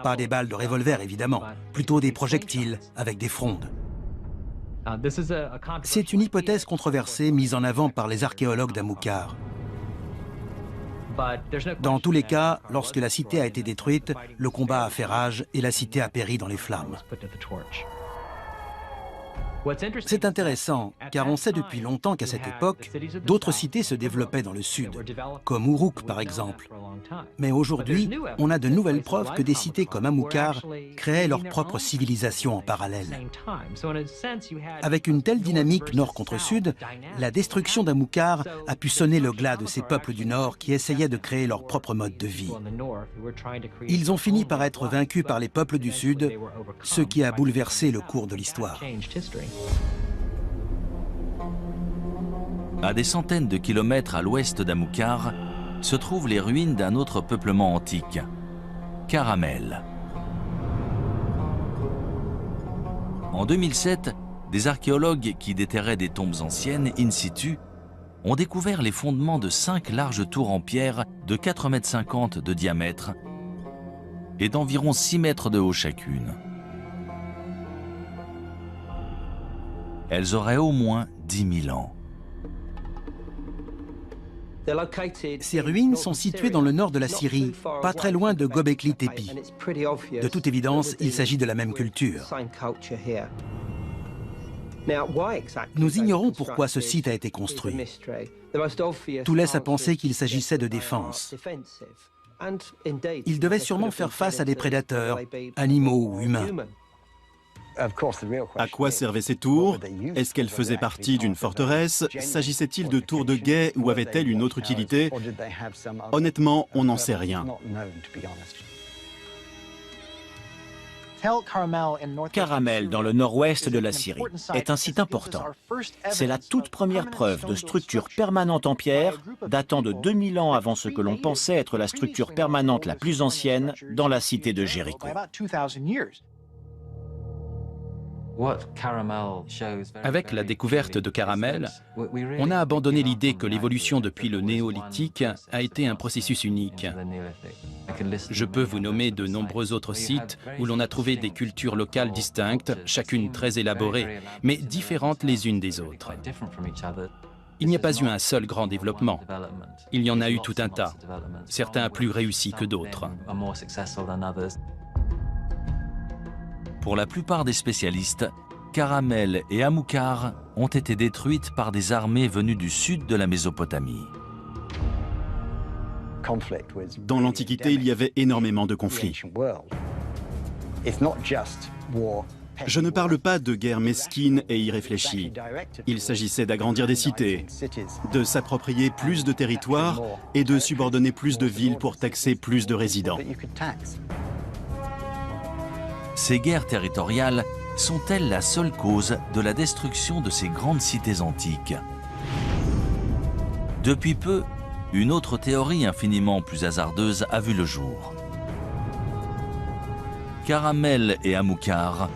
Pas des balles de revolver, évidemment, plutôt des projectiles avec des frondes. C'est une hypothèse controversée mise en avant par les archéologues d'Amukar. Dans tous les cas, lorsque la cité a été détruite, le combat a fait rage et la cité a péri dans les flammes. C'est intéressant, car on sait depuis longtemps qu'à cette époque, d'autres cités se développaient dans le sud, comme Uruk par exemple. Mais aujourd'hui, on a de nouvelles preuves que des cités comme Amukar créaient leur propre civilisation en parallèle. Avec une telle dynamique nord contre sud, la destruction d'Amukar a pu sonner le glas de ces peuples du nord qui essayaient de créer leur propre mode de vie. Ils ont fini par être vaincus par les peuples du sud, ce qui a bouleversé le cours de l'histoire. À des centaines de kilomètres à l'ouest d'Amukar se trouvent les ruines d'un autre peuplement antique, Caramel. En 2007, des archéologues qui déterraient des tombes anciennes in situ ont découvert les fondements de 5 larges tours en pierre de 4,50 m de diamètre et d'environ 6 mètres de haut chacune. Elles auraient au moins 10 000 ans. Ces ruines sont situées dans le nord de la Syrie, pas très loin de Göbekli Tepe. De toute évidence, il s'agit de la même culture. Nous ignorons pourquoi ce site a été construit. Tout laisse à penser qu'il s'agissait de défense. Ils devaient sûrement faire face à des prédateurs, animaux ou humains. À quoi servaient ces tours? Est-ce qu'elles faisaient partie d'une forteresse? S'agissait-il de tours de guet ou avaient-elles une autre utilité? Honnêtement, on n'en sait rien. Caramel, dans le nord-ouest de la Syrie, est un site important. C'est la toute première preuve de structure permanente en pierre, datant de 2000 ans avant ce que l'on pensait être la structure permanente la plus ancienne dans la cité de Jéricho. Avec la découverte de Caramel, on a abandonné l'idée que l'évolution depuis le néolithique a été un processus unique. Je peux vous nommer de nombreux autres sites où l'on a trouvé des cultures locales distinctes, chacune très élaborée, mais différentes les unes des autres. Il n'y a pas eu un seul grand développement. Il y en a eu tout un tas, certains plus réussis que d'autres. Pour la plupart des spécialistes, Caramel et Amukar ont été détruites par des armées venues du sud de la Mésopotamie. Dans l'Antiquité, il y avait énormément de conflits. Je ne parle pas de guerre mesquine et irréfléchie. Il s'agissait d'agrandir des cités, de s'approprier plus de territoires et de subordonner plus de villes pour taxer plus de résidents. Ces guerres territoriales sont-elles la seule cause de la destruction de ces grandes cités antiques? Depuis peu, une autre théorie infiniment plus hasardeuse a vu le jour. Caramel et Amilcar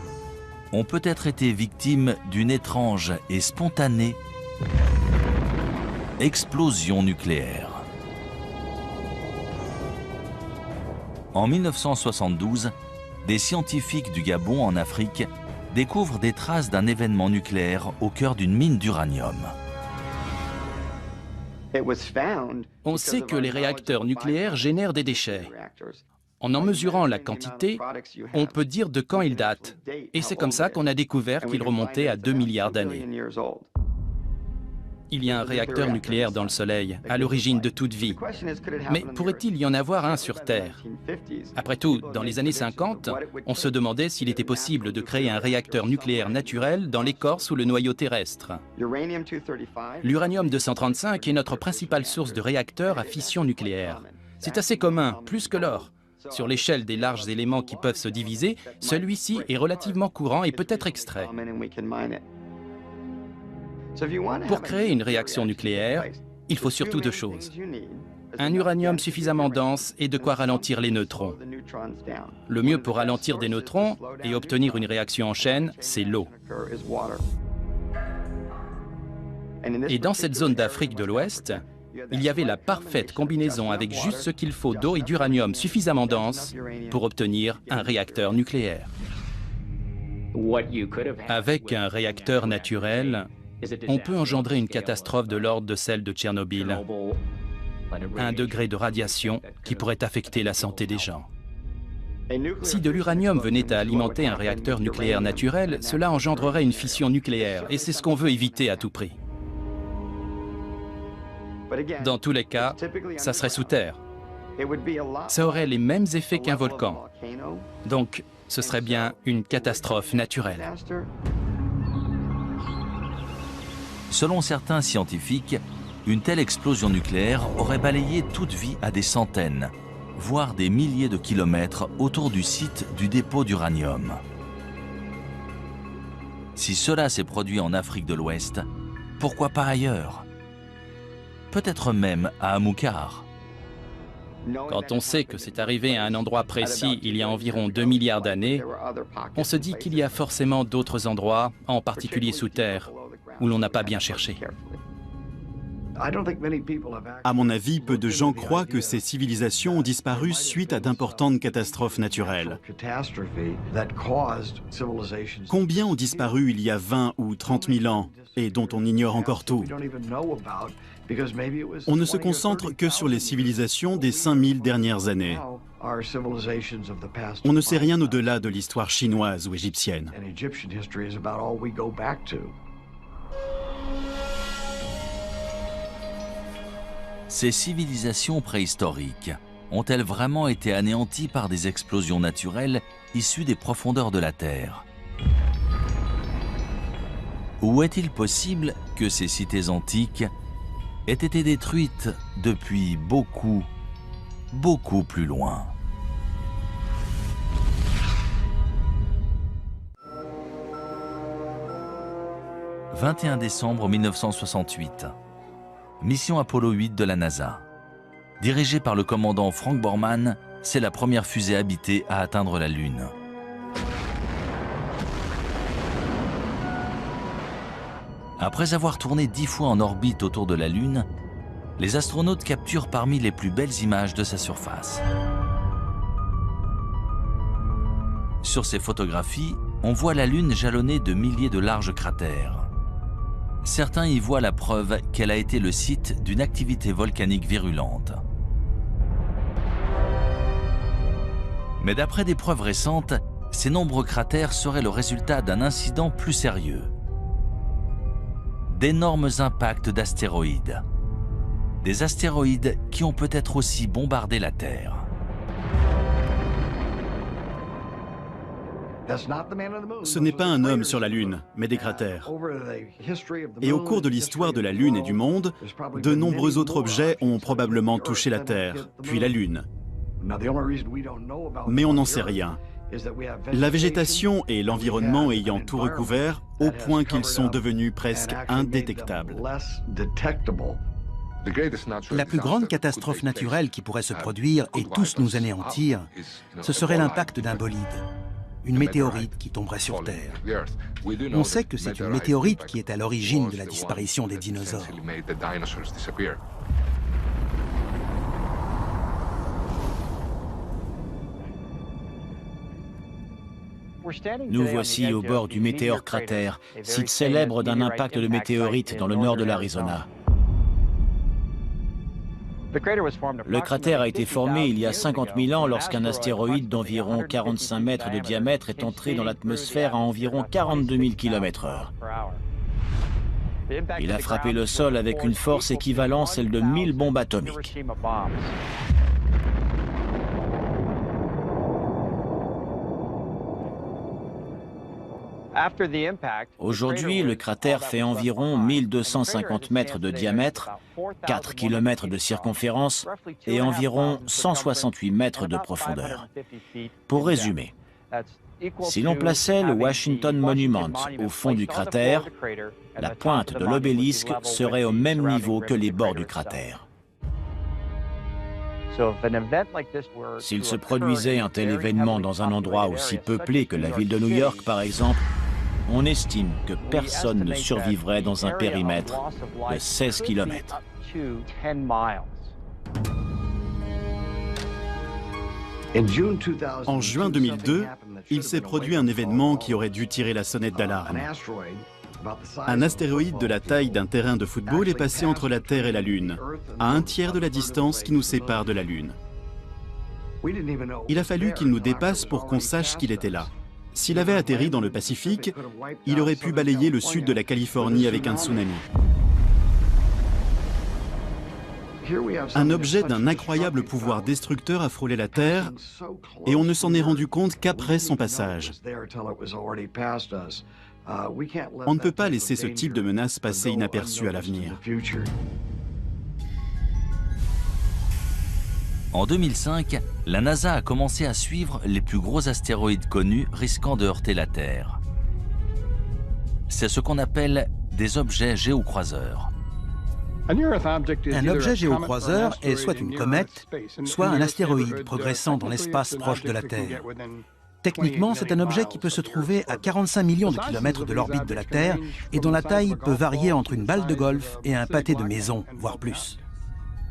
ont peut-être été victimes d'une étrange et spontanée explosion nucléaire. En 1972, des scientifiques du Gabon en Afrique découvrent des traces d'un événement nucléaire au cœur d'une mine d'uranium. On sait que les réacteurs nucléaires génèrent des déchets. En mesurant la quantité, on peut dire de quand ils datent. Et c'est comme ça qu'on a découvert qu'ils remontaient à 2 milliards d'années. Il y a un réacteur nucléaire dans le Soleil, à l'origine de toute vie. Mais pourrait-il y en avoir un sur Terre? Après tout, dans les années 50, on se demandait s'il était possible de créer un réacteur nucléaire naturel dans l'écorce ou le noyau terrestre. L'uranium-235 est notre principale source de réacteurs à fission nucléaire. C'est assez commun, plus que l'or. Sur l'échelle des larges éléments qui peuvent se diviser, celui-ci est relativement courant et peut être extrait. Pour créer une réaction nucléaire, il faut surtout 2 choses. Un uranium suffisamment dense et de quoi ralentir les neutrons. Le mieux pour ralentir des neutrons et obtenir une réaction en chaîne, c'est l'eau. Et dans cette zone d'Afrique de l'Ouest, il y avait la parfaite combinaison avec juste ce qu'il faut d'eau et d'uranium suffisamment dense pour obtenir un réacteur nucléaire. Avec un réacteur naturel, on peut engendrer une catastrophe de l'ordre de celle de Tchernobyl. 1 degré de radiation qui pourrait affecter la santé des gens. Si de l'uranium venait à alimenter un réacteur nucléaire naturel, cela engendrerait une fission nucléaire, et c'est ce qu'on veut éviter à tout prix. Dans tous les cas, ça serait sous terre. Ça aurait les mêmes effets qu'un volcan. Donc, ce serait bien une catastrophe naturelle. Selon certains scientifiques, une telle explosion nucléaire aurait balayé toute vie à des centaines, voire des milliers de kilomètres autour du site du dépôt d'uranium. Si cela s'est produit en Afrique de l'Ouest, pourquoi pas ailleurs? Peut-être même à Amilcar. Quand on sait que c'est arrivé à un endroit précis il y a environ 2 milliards d'années, on se dit qu'il y a forcément d'autres endroits, en particulier sous terre, où l'on n'a pas bien cherché. À mon avis, peu de gens croient que ces civilisations ont disparu suite à d'importantes catastrophes naturelles. Combien ont disparu il y a 20 ou 30 000 ans et dont on ignore encore tout? On ne se concentre que sur les civilisations des 5000 dernières années. On ne sait rien au-delà de l'histoire chinoise ou égyptienne. Ces civilisations préhistoriques ont-elles vraiment été anéanties par des explosions naturelles issues des profondeurs de la Terre? Ou est-il possible que ces cités antiques aient été détruites depuis beaucoup plus loin? « 21 décembre 1968. Mission Apollo 8 de la NASA. Dirigée par le commandant Frank Borman, c'est la première fusée habitée à atteindre la Lune. Après avoir tourné 10 fois en orbite autour de la Lune, les astronautes capturent parmi les plus belles images de sa surface. Sur ces photographies, on voit la Lune jalonnée de milliers de larges cratères. Certains y voient la preuve qu'elle a été le site d'une activité volcanique virulente. Mais d'après des preuves récentes, ces nombreux cratères seraient le résultat d'un incident plus sérieux. D'énormes impacts d'astéroïdes. Des astéroïdes qui ont peut-être aussi bombardé la Terre. Ce n'est pas un homme sur la Lune, mais des cratères. Et au cours de l'histoire de la Lune et du monde, de nombreux autres objets ont probablement touché la Terre, puis la Lune. Mais on n'en sait rien. La végétation et l'environnement ayant tout recouvert, au point qu'ils sont devenus presque indétectables. La plus grande catastrophe naturelle qui pourrait se produire et tous nous anéantir, ce serait l'impact d'un bolide, une météorite qui tomberait sur Terre. On sait que c'est une météorite qui est à l'origine de la disparition des dinosaures. Nous voici au bord du météore cratère, site célèbre d'un impact de météorite dans le nord de l'Arizona. Le cratère a été formé il y a 50 000 ans lorsqu'un astéroïde d'environ 45 mètres de diamètre est entré dans l'atmosphère à environ 42 000 km/h. Il a frappé le sol avec une force équivalente à celle de 1000 bombes atomiques. Aujourd'hui, le cratère fait environ 1250 mètres de diamètre, 4 km de circonférence et environ 168 mètres de profondeur. Pour résumer, si l'on plaçait le Washington Monument au fond du cratère, la pointe de l'obélisque serait au même niveau que les bords du cratère. S'il se produisait un tel événement dans un endroit aussi peuplé que la ville de New York, par exemple, on estime que personne ne survivrait dans un périmètre de 16 km. En juin 2002, il s'est produit un événement qui aurait dû tirer la sonnette d'alarme. Un astéroïde de la taille d'un terrain de football est passé entre la Terre et la Lune, à un tiers de la distance qui nous sépare de la Lune. Il a fallu qu'il nous dépasse pour qu'on sache qu'il était là. S'il avait atterri dans le Pacifique, il aurait pu balayer le sud de la Californie avec un tsunami. Un objet d'un incroyable pouvoir destructeur a frôlé la Terre et on ne s'en est rendu compte qu'après son passage. On ne peut pas laisser ce type de menace passer inaperçue à l'avenir. En 2005, la NASA a commencé à suivre les plus gros astéroïdes connus risquant de heurter la Terre. C'est ce qu'on appelle des objets géocroiseurs. Un objet géocroiseur est soit une comète, soit un astéroïde progressant dans l'espace proche de la Terre. Techniquement, c'est un objet qui peut se trouver à 45 millions de kilomètres de l'orbite de la Terre et dont la taille peut varier entre une balle de golf et un pâté de maison, voire plus.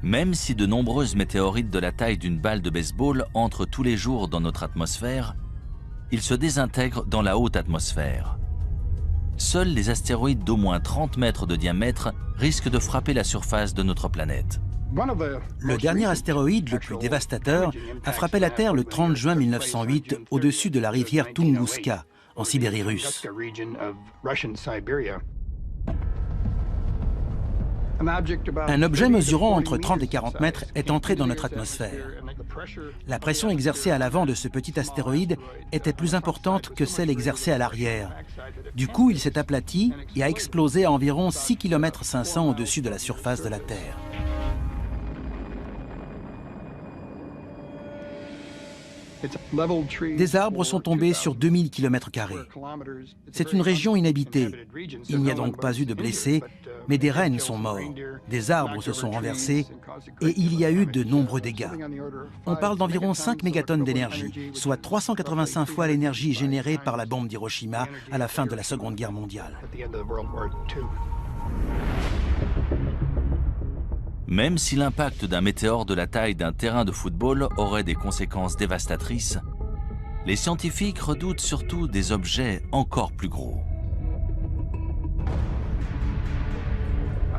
Même si de nombreuses météorites de la taille d'une balle de baseball entrent tous les jours dans notre atmosphère, ils se désintègrent dans la haute atmosphère. Seuls les astéroïdes d'au moins 30 mètres de diamètre risquent de frapper la surface de notre planète. Le dernier astéroïde le plus dévastateur a frappé la Terre le 30 juin 1908 au-dessus de la rivière Tunguska, en Sibérie russe. Un objet mesurant entre 30 et 40 mètres est entré dans notre atmosphère. La pression exercée à l'avant de ce petit astéroïde était plus importante que celle exercée à l'arrière. Du coup, il s'est aplati et a explosé à environ 6,5 km au-dessus de la surface de la Terre. Des arbres sont tombés sur 2000 km². C'est une région inhabitée. Il n'y a donc pas eu de blessés, mais des rennes sont morts. Des arbres se sont renversés et il y a eu de nombreux dégâts. On parle d'environ 5 mégatonnes d'énergie, soit 385 fois l'énergie générée par la bombe d'Hiroshima à la fin de la Seconde Guerre mondiale. Même si l'impact d'un météore de la taille d'un terrain de football aurait des conséquences dévastatrices, les scientifiques redoutent surtout des objets encore plus gros.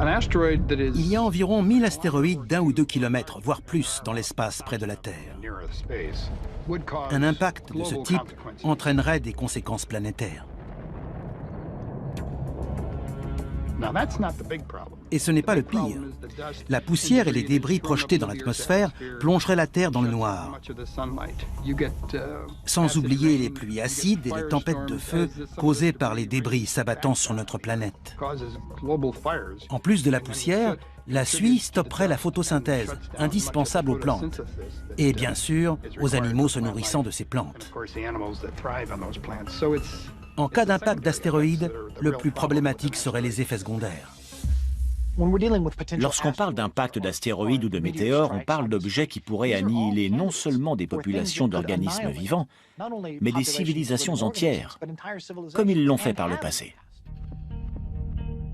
Il y a environ 1000 astéroïdes d'1 ou 2 kilomètres, voire plus, dans l'espace près de la Terre. Un impact de ce type entraînerait des conséquences planétaires. Et ce n'est pas le pire. La poussière et les débris projetés dans l'atmosphère plongeraient la Terre dans le noir. Sans oublier les pluies acides et les tempêtes de feu causées par les débris s'abattant sur notre planète. En plus de la poussière, la suie stopperait la photosynthèse, indispensable aux plantes. Et bien sûr, aux animaux se nourrissant de ces plantes. En cas d'impact d'astéroïdes, le plus problématique serait les effets secondaires. Lorsqu'on parle d'impact d'astéroïdes ou de météores, on parle d'objets qui pourraient annihiler non seulement des populations d'organismes vivants, mais des civilisations entières, comme ils l'ont fait par le passé.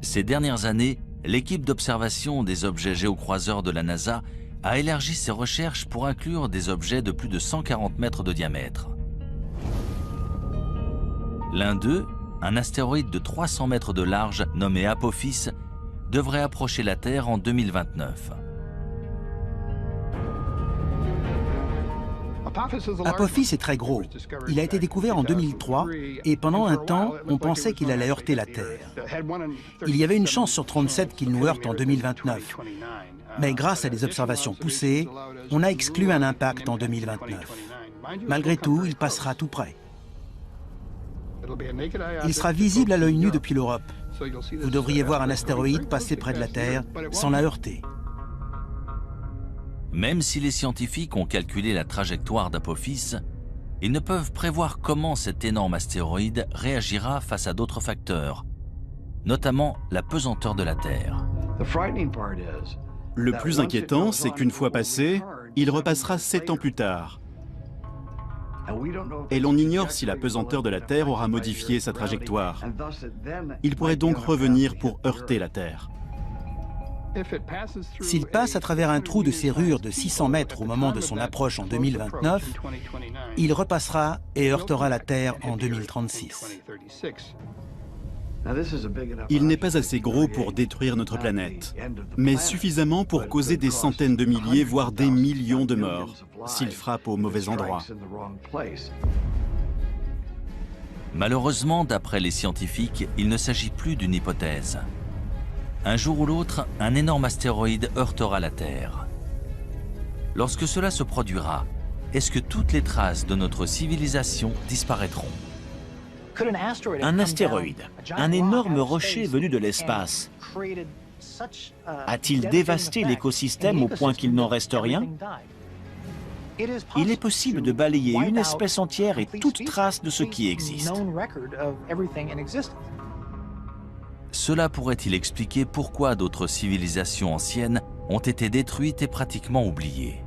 Ces dernières années, l'équipe d'observation des objets géocroiseurs de la NASA a élargi ses recherches pour inclure des objets de plus de 140 mètres de diamètre. L'un d'eux, un astéroïde de 300 mètres de large nommé Apophis, devrait approcher la Terre en 2029. Apophis est très gros. Il a été découvert en 2003 et pendant un temps, on pensait qu'il allait heurter la Terre. Il y avait une chance sur 37 qu'il nous heurte en 2029. Mais grâce à des observations poussées, on a exclu un impact en 2029. Malgré tout, il passera tout près. Il sera visible à l'œil nu depuis l'Europe. Vous devriez voir un astéroïde passer près de la Terre sans la heurter. Même si les scientifiques ont calculé la trajectoire d'Apophis, ils ne peuvent prévoir comment cet énorme astéroïde réagira face à d'autres facteurs, notamment la pesanteur de la Terre. Le plus inquiétant, c'est qu'une fois passé, il repassera 7 ans plus tard. Et l'on ignore si la pesanteur de la Terre aura modifié sa trajectoire. Il pourrait donc revenir pour heurter la Terre. S'il passe à travers un trou de serrure de 600 mètres au moment de son approche en 2029, il repassera et heurtera la Terre en 2036. Il n'est pas assez gros pour détruire notre planète, mais suffisamment pour causer des centaines de milliers, voire des millions de morts, s'il frappe au mauvais endroit. Malheureusement, d'après les scientifiques, il ne s'agit plus d'une hypothèse. Un jour ou l'autre, un énorme astéroïde heurtera la Terre. Lorsque cela se produira, est-ce que toutes les traces de notre civilisation disparaîtront ? Un astéroïde, un énorme rocher venu de l'espace, a-t-il dévasté l'écosystème au point qu'il n'en reste rien ? Il est possible de balayer une espèce entière et toute trace de ce qui existe. Cela pourrait-il expliquer pourquoi d'autres civilisations anciennes ont été détruites et pratiquement oubliées ?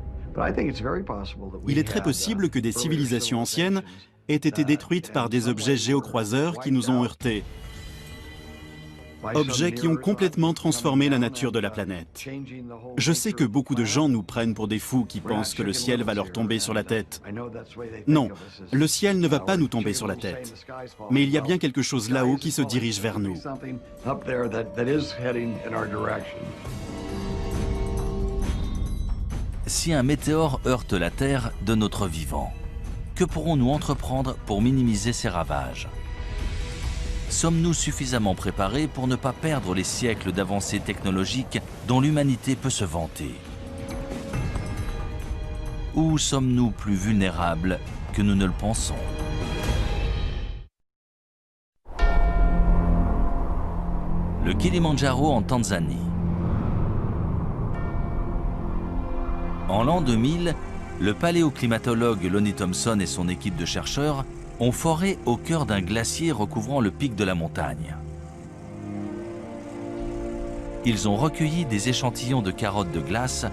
Il est très possible que des civilisations anciennes aient été détruites par des objets géocroiseurs qui nous ont heurtés. Objets qui ont complètement transformé la nature de la planète. Je sais que beaucoup de gens nous prennent pour des fous qui pensent que le ciel va leur tomber sur la tête. Non, le ciel ne va pas nous tomber sur la tête. Mais il y a bien quelque chose là-haut qui se dirige vers nous. Si un météore heurte la Terre de notre vivant, que pourrons-nous entreprendre pour minimiser ces ravages ? Sommes-nous suffisamment préparés pour ne pas perdre les siècles d'avancées technologiques dont l'humanité peut se vanter ? Ou sommes-nous plus vulnérables que nous ne le pensons ? Le Kilimandjaro en Tanzanie. En l'an 2000, le paléoclimatologue Lonnie Thompson et son équipe de chercheurs ont foré au cœur d'un glacier recouvrant le pic de la montagne. Ils ont recueilli des échantillons de carottes de glace,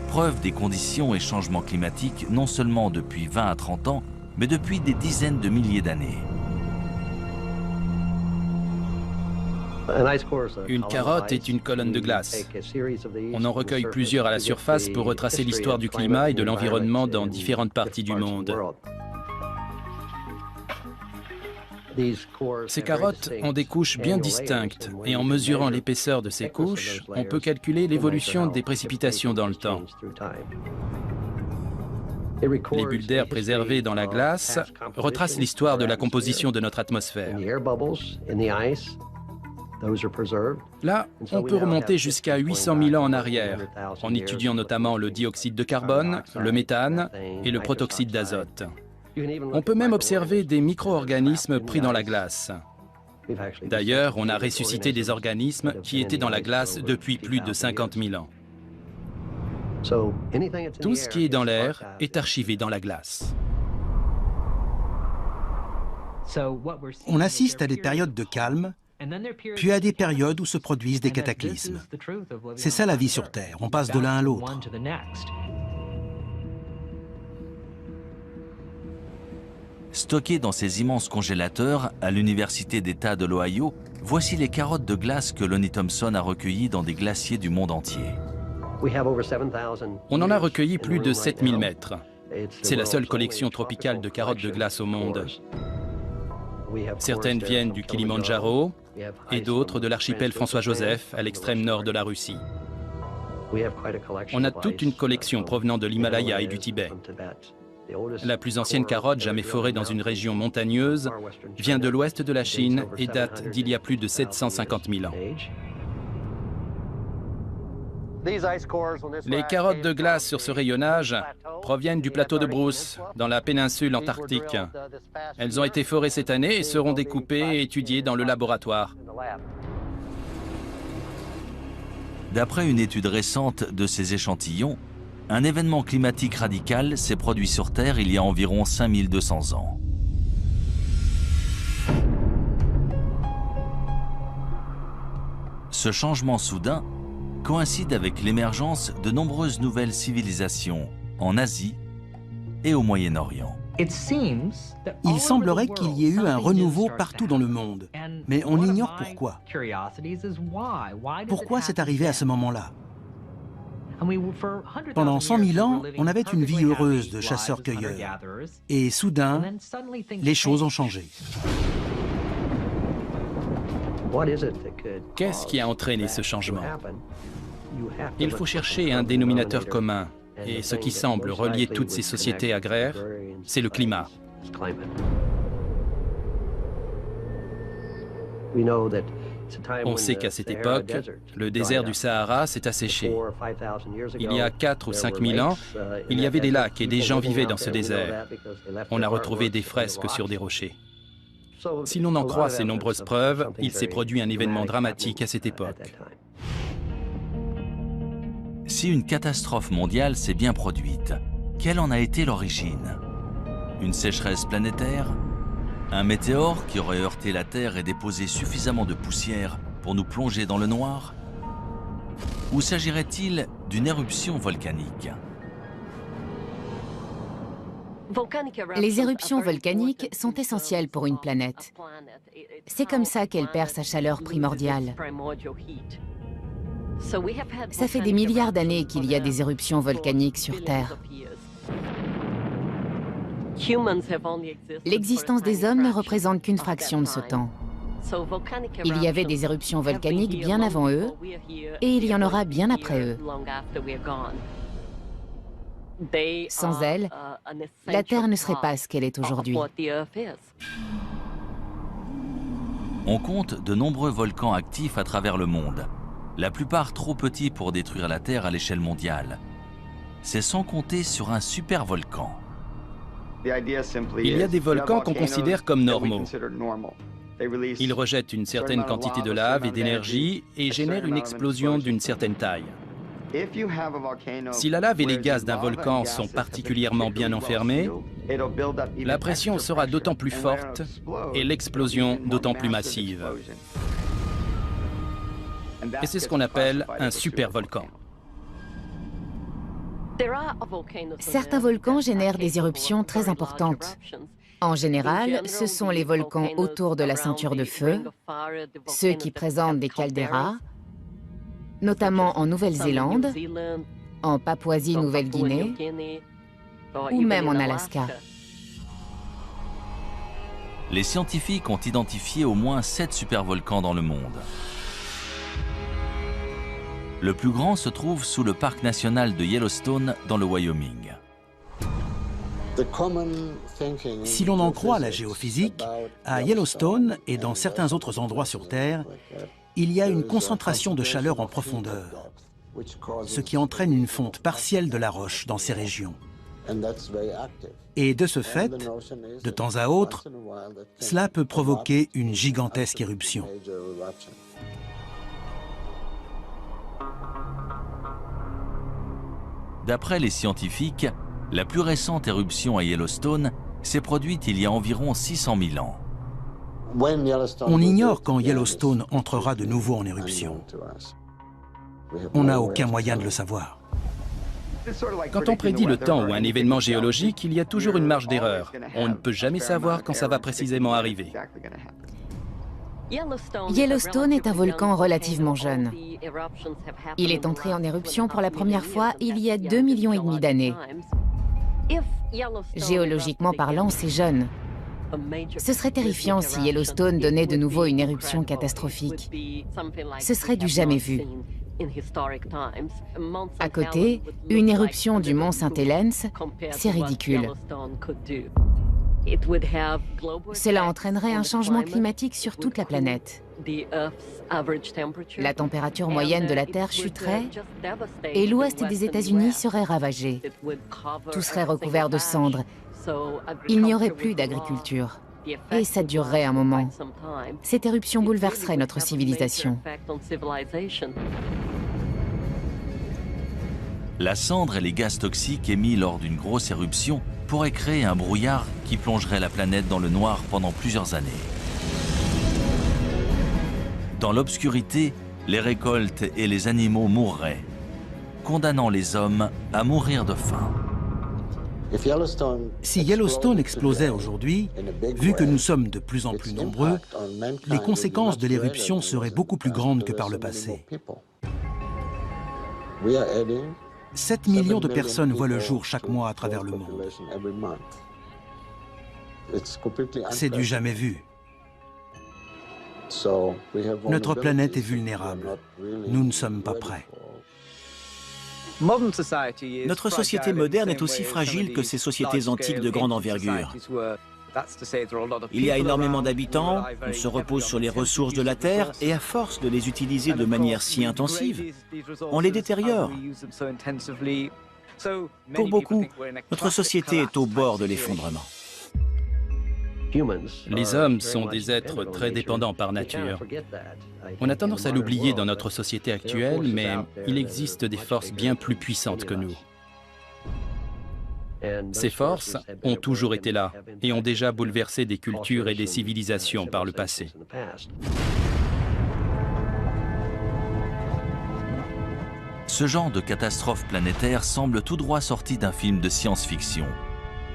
preuve des conditions et changements climatiques non seulement depuis 20 à 30 ans, mais depuis des dizaines de milliers d'années. Une carotte est une colonne de glace. On en recueille plusieurs à la surface pour retracer l'histoire du climat et de l'environnement dans différentes parties du monde. Ces carottes ont des couches bien distinctes et en mesurant l'épaisseur de ces couches, on peut calculer l'évolution des précipitations dans le temps. Les bulles d'air préservées dans la glace retracent l'histoire de la composition de notre atmosphère. Là, on peut remonter jusqu'à 800 000 ans en arrière, en étudiant notamment le dioxyde de carbone, le méthane et le protoxyde d'azote. On peut même observer des micro-organismes pris dans la glace. D'ailleurs, on a ressuscité des organismes qui étaient dans la glace depuis plus de 50 000 ans. Tout ce qui est dans l'air est archivé dans la glace. On assiste à des périodes de calme, puis à des périodes où se produisent des cataclysmes. C'est ça la vie sur Terre, on passe de l'un à l'autre. Stockées dans ces immenses congélateurs à l'Université d'État de l'Ohio, voici les carottes de glace que Lonnie Thompson a recueillies dans des glaciers du monde entier. On en a recueilli plus de 7000 mètres. C'est la seule collection tropicale de carottes de glace au monde. Certaines viennent du Kilimandjaro et d'autres de l'archipel François-Joseph à l'extrême nord de la Russie. On a toute une collection provenant de l'Himalaya et du Tibet. La plus ancienne carotte jamais forée dans une région montagneuse vient de l'ouest de la Chine et date d'il y a plus de 750 000 ans. Les carottes de glace sur ce rayonnage proviennent du plateau de Bruce, dans la péninsule antarctique. Elles ont été forées cette année et seront découpées et étudiées dans le laboratoire. D'après une étude récente de ces échantillons, un événement climatique radical s'est produit sur Terre il y a environ 5200 ans. Ce changement soudain coïncide avec l'émergence de nombreuses nouvelles civilisations en Asie et au Moyen-Orient. Il semblerait qu'il y ait eu un renouveau partout dans le monde, mais on ignore pourquoi. Pourquoi c'est arrivé à ce moment-là? Pendant 100 000 ans, on avait une vie heureuse de chasseurs-cueilleurs. Et soudain, les choses ont changé. Qu'est-ce qui a entraîné ce changement? Il faut chercher un dénominateur commun. Et ce qui semble relier toutes ces sociétés agraires, c'est le climat. On sait qu'à cette époque, le désert du Sahara s'est asséché. Il y a 4 ou 5 000 ans, il y avait des lacs et des gens vivaient dans ce désert. On a retrouvé des fresques sur des rochers. Si l'on en croit ces nombreuses preuves, il s'est produit un événement dramatique à cette époque. Si une catastrophe mondiale s'est bien produite, quelle en a été l'origine? Une sécheresse planétaire? Un météore qui aurait heurté la Terre et déposé suffisamment de poussière pour nous plonger dans le noir? Ou s'agirait-il d'une éruption volcanique? Les éruptions volcaniques sont essentielles pour une planète. C'est comme ça qu'elle perd sa chaleur primordiale. Ça fait des milliards d'années qu'il y a des éruptions volcaniques sur Terre. L'existence des hommes ne représente qu'une fraction de ce temps. Il y avait des éruptions volcaniques bien avant eux, et il y en aura bien après eux. Sans elles, la Terre ne serait pas ce qu'elle est aujourd'hui. On compte de nombreux volcans actifs à travers le monde, la plupart trop petits pour détruire la Terre à l'échelle mondiale. C'est sans compter sur un supervolcan. Il y a des volcans qu'on considère comme normaux. Ils rejettent une certaine quantité de lave et d'énergie et génèrent une explosion d'une certaine taille. Si la lave et les gaz d'un volcan sont particulièrement bien enfermés, la pression sera d'autant plus forte et l'explosion d'autant plus massive. Et c'est ce qu'on appelle un supervolcan. Certains volcans génèrent des éruptions très importantes. En général, ce sont les volcans autour de la ceinture de feu, ceux qui présentent des calderas, notamment en Nouvelle-Zélande, en Papouasie-Nouvelle-Guinée ou même en Alaska. Les scientifiques ont identifié au moins 7 supervolcans dans le monde. Le plus grand se trouve sous le parc national de Yellowstone, dans le Wyoming. Si l'on en croit la géophysique, à Yellowstone et dans certains autres endroits sur Terre, il y a une concentration de chaleur en profondeur, ce qui entraîne une fonte partielle de la roche dans ces régions. Et de ce fait, de temps à autre, cela peut provoquer une gigantesque éruption. D'après les scientifiques, la plus récente éruption à Yellowstone s'est produite il y a environ 600 000 ans. On ignore quand Yellowstone entrera de nouveau en éruption. On n'a aucun moyen de le savoir. Quand on prédit le temps ou un événement géologique, il y a toujours une marge d'erreur. On ne peut jamais savoir quand ça va précisément arriver. Yellowstone est un volcan relativement jeune. Il est entré en éruption pour la première fois il y a 2,5 millions d'années. Géologiquement parlant, c'est jeune. Ce serait terrifiant si Yellowstone donnait de nouveau une éruption catastrophique. Ce serait du jamais vu. À côté, une éruption du mont Saint-Helens, c'est ridicule. Cela entraînerait un changement climatique sur toute la planète. La température moyenne de la Terre chuterait et l'ouest des États-Unis serait ravagé. Tout serait recouvert de cendres. Il n'y aurait plus d'agriculture. Et ça durerait un moment. Cette éruption bouleverserait notre civilisation. La cendre et les gaz toxiques émis lors d'une grosse éruption pourraient créer un brouillard qui plongerait la planète dans le noir pendant plusieurs années. Dans l'obscurité, les récoltes et les animaux mourraient, condamnant les hommes à mourir de faim. Si Yellowstone explosait aujourd'hui, vu que nous sommes de plus en plus nombreux, les conséquences de l'éruption seraient beaucoup plus grandes que par le passé. 7 millions de personnes voient le jour chaque mois à travers le monde. C'est du jamais vu. Notre planète est vulnérable. Nous ne sommes pas prêts. Notre société moderne est aussi fragile que ces sociétés antiques de grande envergure. Il y a énormément d'habitants, on se repose sur les ressources de la Terre et à force de les utiliser de manière si intensive, on les détériore. Pour beaucoup, notre société est au bord de l'effondrement. Les hommes sont des êtres très dépendants par nature. On a tendance à l'oublier dans notre société actuelle, mais il existe des forces bien plus puissantes que nous. Ces forces ont toujours été là et ont déjà bouleversé des cultures et des civilisations par le passé. Ce genre de catastrophe planétaire semble tout droit sorti d'un film de science-fiction.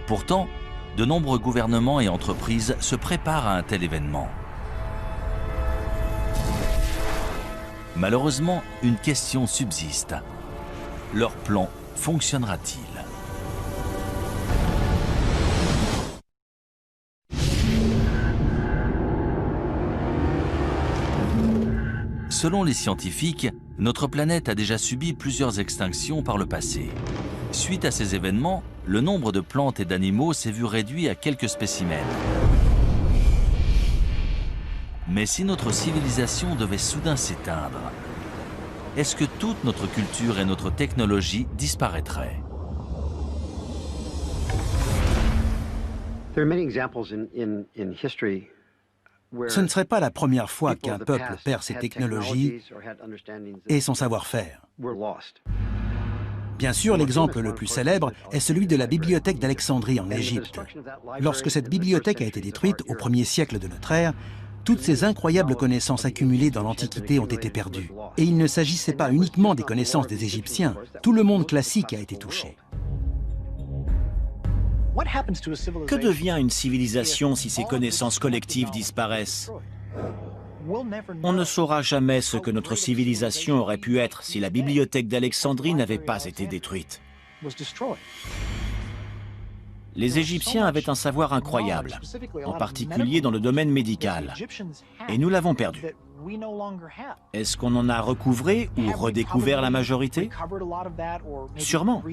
Pourtant, de nombreux gouvernements et entreprises se préparent à un tel événement. Malheureusement, une question subsiste. Leur plan fonctionnera-t-il ? Selon les scientifiques, notre planète a déjà subi plusieurs extinctions par le passé. Suite à ces événements, le nombre de plantes et d'animaux s'est vu réduit à quelques spécimens. Mais si notre civilisation devait soudain s'éteindre, est-ce que toute notre culture et notre technologie disparaîtraient ? Ce ne serait pas la première fois qu'un peuple perd ses technologies et son savoir-faire. Bien sûr, l'exemple le plus célèbre est celui de la bibliothèque d'Alexandrie en Égypte. Lorsque cette bibliothèque a été détruite au 1er siècle de notre ère, toutes ces incroyables connaissances accumulées dans l'Antiquité ont été perdues. Et il ne s'agissait pas uniquement des connaissances des Égyptiens, tout le monde classique a été touché. Que devient une civilisation si ses connaissances collectives disparaissent ? On ne saura jamais ce que notre civilisation aurait pu être si la bibliothèque d'Alexandrie n'avait pas été détruite. Les Égyptiens avaient un savoir incroyable, en particulier dans le domaine médical, et nous l'avons perdu. Est-ce qu'on en a recouvré ou redécouvert la majorité? Sûrement.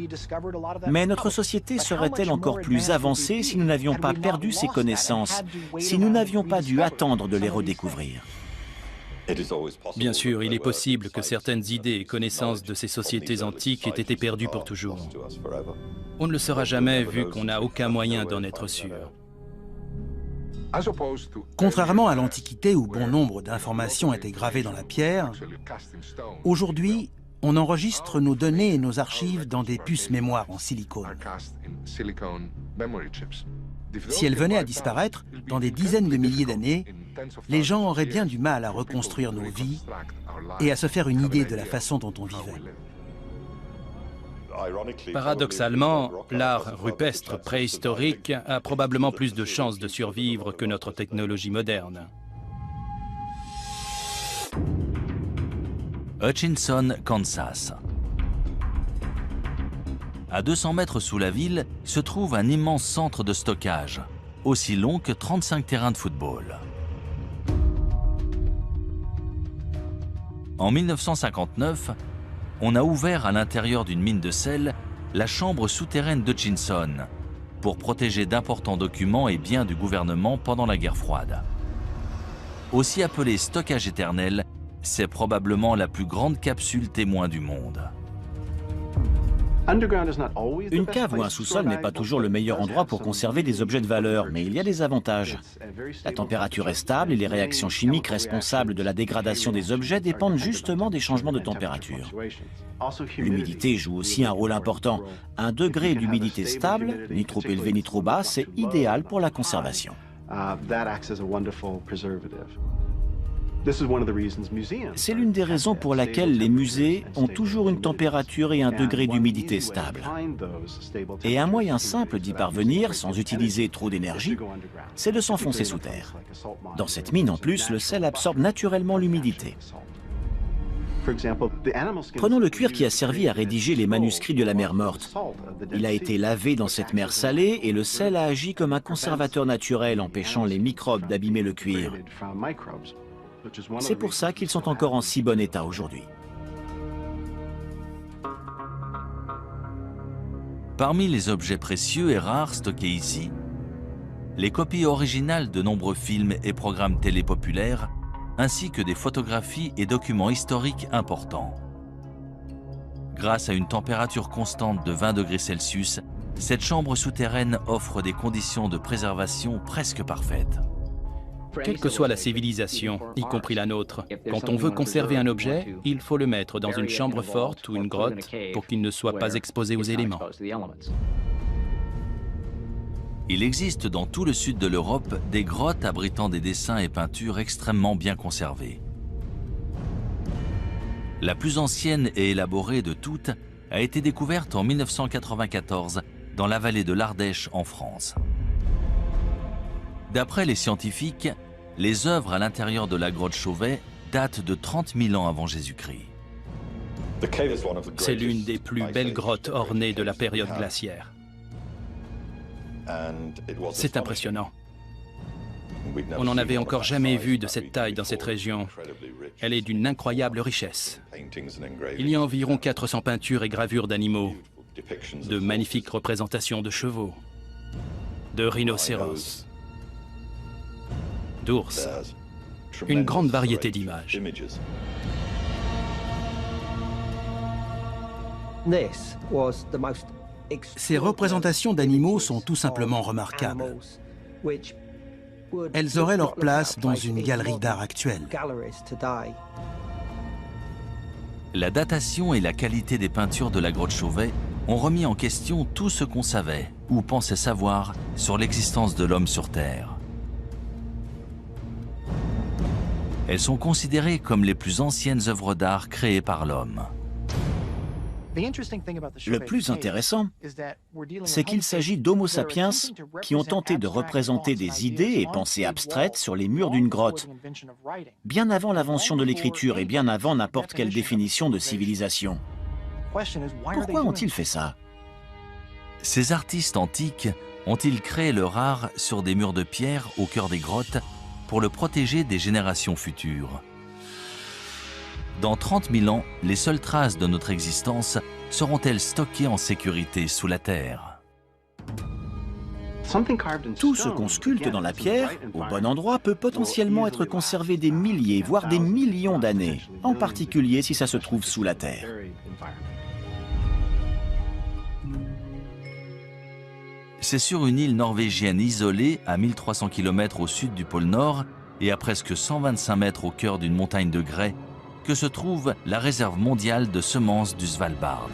Mais notre société serait-elle encore plus avancée si nous n'avions pas perdu ces connaissances, si nous n'avions pas dû attendre de les redécouvrir? Bien sûr, il est possible que certaines idées et connaissances de ces sociétés antiques aient été perdues pour toujours. On ne le saura jamais vu qu'on n'a aucun moyen d'en être sûr. Contrairement à l'Antiquité où bon nombre d'informations étaient gravées dans la pierre, aujourd'hui, on enregistre nos données et nos archives dans des puces mémoire en silicone. Si elles venaient à disparaître, dans des dizaines de milliers d'années, les gens auraient bien du mal à reconstruire nos vies et à se faire une idée de la façon dont on vivait. Paradoxalement, l'art rupestre préhistorique a probablement plus de chances de survivre que notre technologie moderne. Hutchinson, Kansas. À 200 mètres sous la ville se trouve un immense centre de stockage, aussi long que 35 terrains de football. En 1959, on a ouvert à l'intérieur d'une mine de sel la chambre souterraine d'Hutchinson pour protéger d'importants documents et biens du gouvernement pendant la guerre froide. Aussi appelée stockage éternel, c'est probablement la plus grande capsule témoin du monde. Une cave ou un sous-sol n'est pas toujours le meilleur endroit pour conserver des objets de valeur, mais il y a des avantages. La température est stable et les réactions chimiques responsables de la dégradation des objets dépendent justement des changements de température. L'humidité joue aussi un rôle important. Un degré d'humidité stable, ni trop élevé ni trop bas, c'est idéal pour la conservation. C'est l'une des raisons pour laquelle les musées ont toujours une température et un degré d'humidité stable. Et un moyen simple d'y parvenir, sans utiliser trop d'énergie, c'est de s'enfoncer sous terre. Dans cette mine, en plus, le sel absorbe naturellement l'humidité. Prenons le cuir qui a servi à rédiger les manuscrits de la mer Morte. Il a été lavé dans cette mer salée et le sel a agi comme un conservateur naturel, empêchant les microbes d'abîmer le cuir. C'est pour ça qu'ils sont encore en si bon état aujourd'hui. Parmi les objets précieux et rares stockés ici, les copies originales de nombreux films et programmes télé populaires, ainsi que des photographies et documents historiques importants. Grâce à une température constante de 20 degrés Celsius, cette chambre souterraine offre des conditions de préservation presque parfaites. Quelle que soit la civilisation, y compris la nôtre, quand on veut conserver un objet, il faut le mettre dans une chambre forte ou une grotte pour qu'il ne soit pas exposé aux éléments. Il existe dans tout le sud de l'Europe des grottes abritant des dessins et peintures extrêmement bien conservés. La plus ancienne et élaborée de toutes a été découverte en 1994 dans la vallée de l'Ardèche en France. D'après les scientifiques, les œuvres à l'intérieur de la grotte Chauvet datent de 30 000 ans avant Jésus-Christ. C'est l'une des plus belles grottes ornées de la période glaciaire. C'est impressionnant. On n'en avait encore jamais vu de cette taille dans cette région. Elle est d'une incroyable richesse. Il y a environ 400 peintures et gravures d'animaux, de magnifiques représentations de chevaux, de rhinocéros, d'ours, une grande variété d'images. Ces représentations d'animaux sont tout simplement remarquables. Elles auraient leur place dans une galerie d'art actuelle. La datation et la qualité des peintures de la grotte Chauvet ont remis en question tout ce qu'on savait ou pensait savoir sur l'existence de l'homme sur Terre. Elles sont considérées comme les plus anciennes œuvres d'art créées par l'homme. Le plus intéressant, c'est qu'il s'agit d'Homo sapiens qui ont tenté de représenter des idées et pensées abstraites sur les murs d'une grotte, bien avant l'invention de l'écriture et bien avant n'importe quelle définition de civilisation. Pourquoi ont-ils fait ça? Ces artistes antiques ont-ils créé leur art sur des murs de pierre au cœur des grottes pour le protéger des générations futures? Dans 30 000 ans, les seules traces de notre existence seront-elles stockées en sécurité sous la terre? Tout ce qu'on sculpte dans la pierre, au bon endroit, peut potentiellement être conservé des milliers, voire des millions d'années, en particulier si ça se trouve sous la terre. C'est sur une île norvégienne isolée, à 1300 km au sud du pôle Nord et à presque 125 mètres au cœur d'une montagne de grès, que se trouve la réserve mondiale de semences du Svalbard.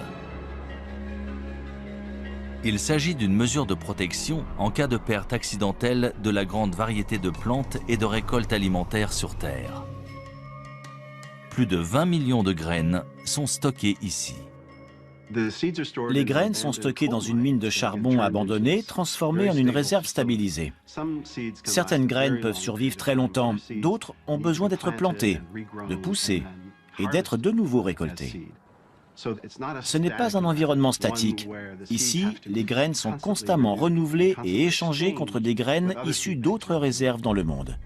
Il s'agit d'une mesure de protection en cas de perte accidentelle de la grande variété de plantes et de récoltes alimentaires sur Terre. Plus de 20 millions de graines sont stockées ici. Les graines sont stockées dans une mine de charbon abandonnée, transformée en une réserve stabilisée. Certaines graines peuvent survivre très longtemps, d'autres ont besoin d'être plantées, de pousser et d'être de nouveau récoltées. Ce n'est pas un environnement statique. Ici, les graines sont constamment renouvelées et échangées contre des graines issues d'autres réserves dans le monde.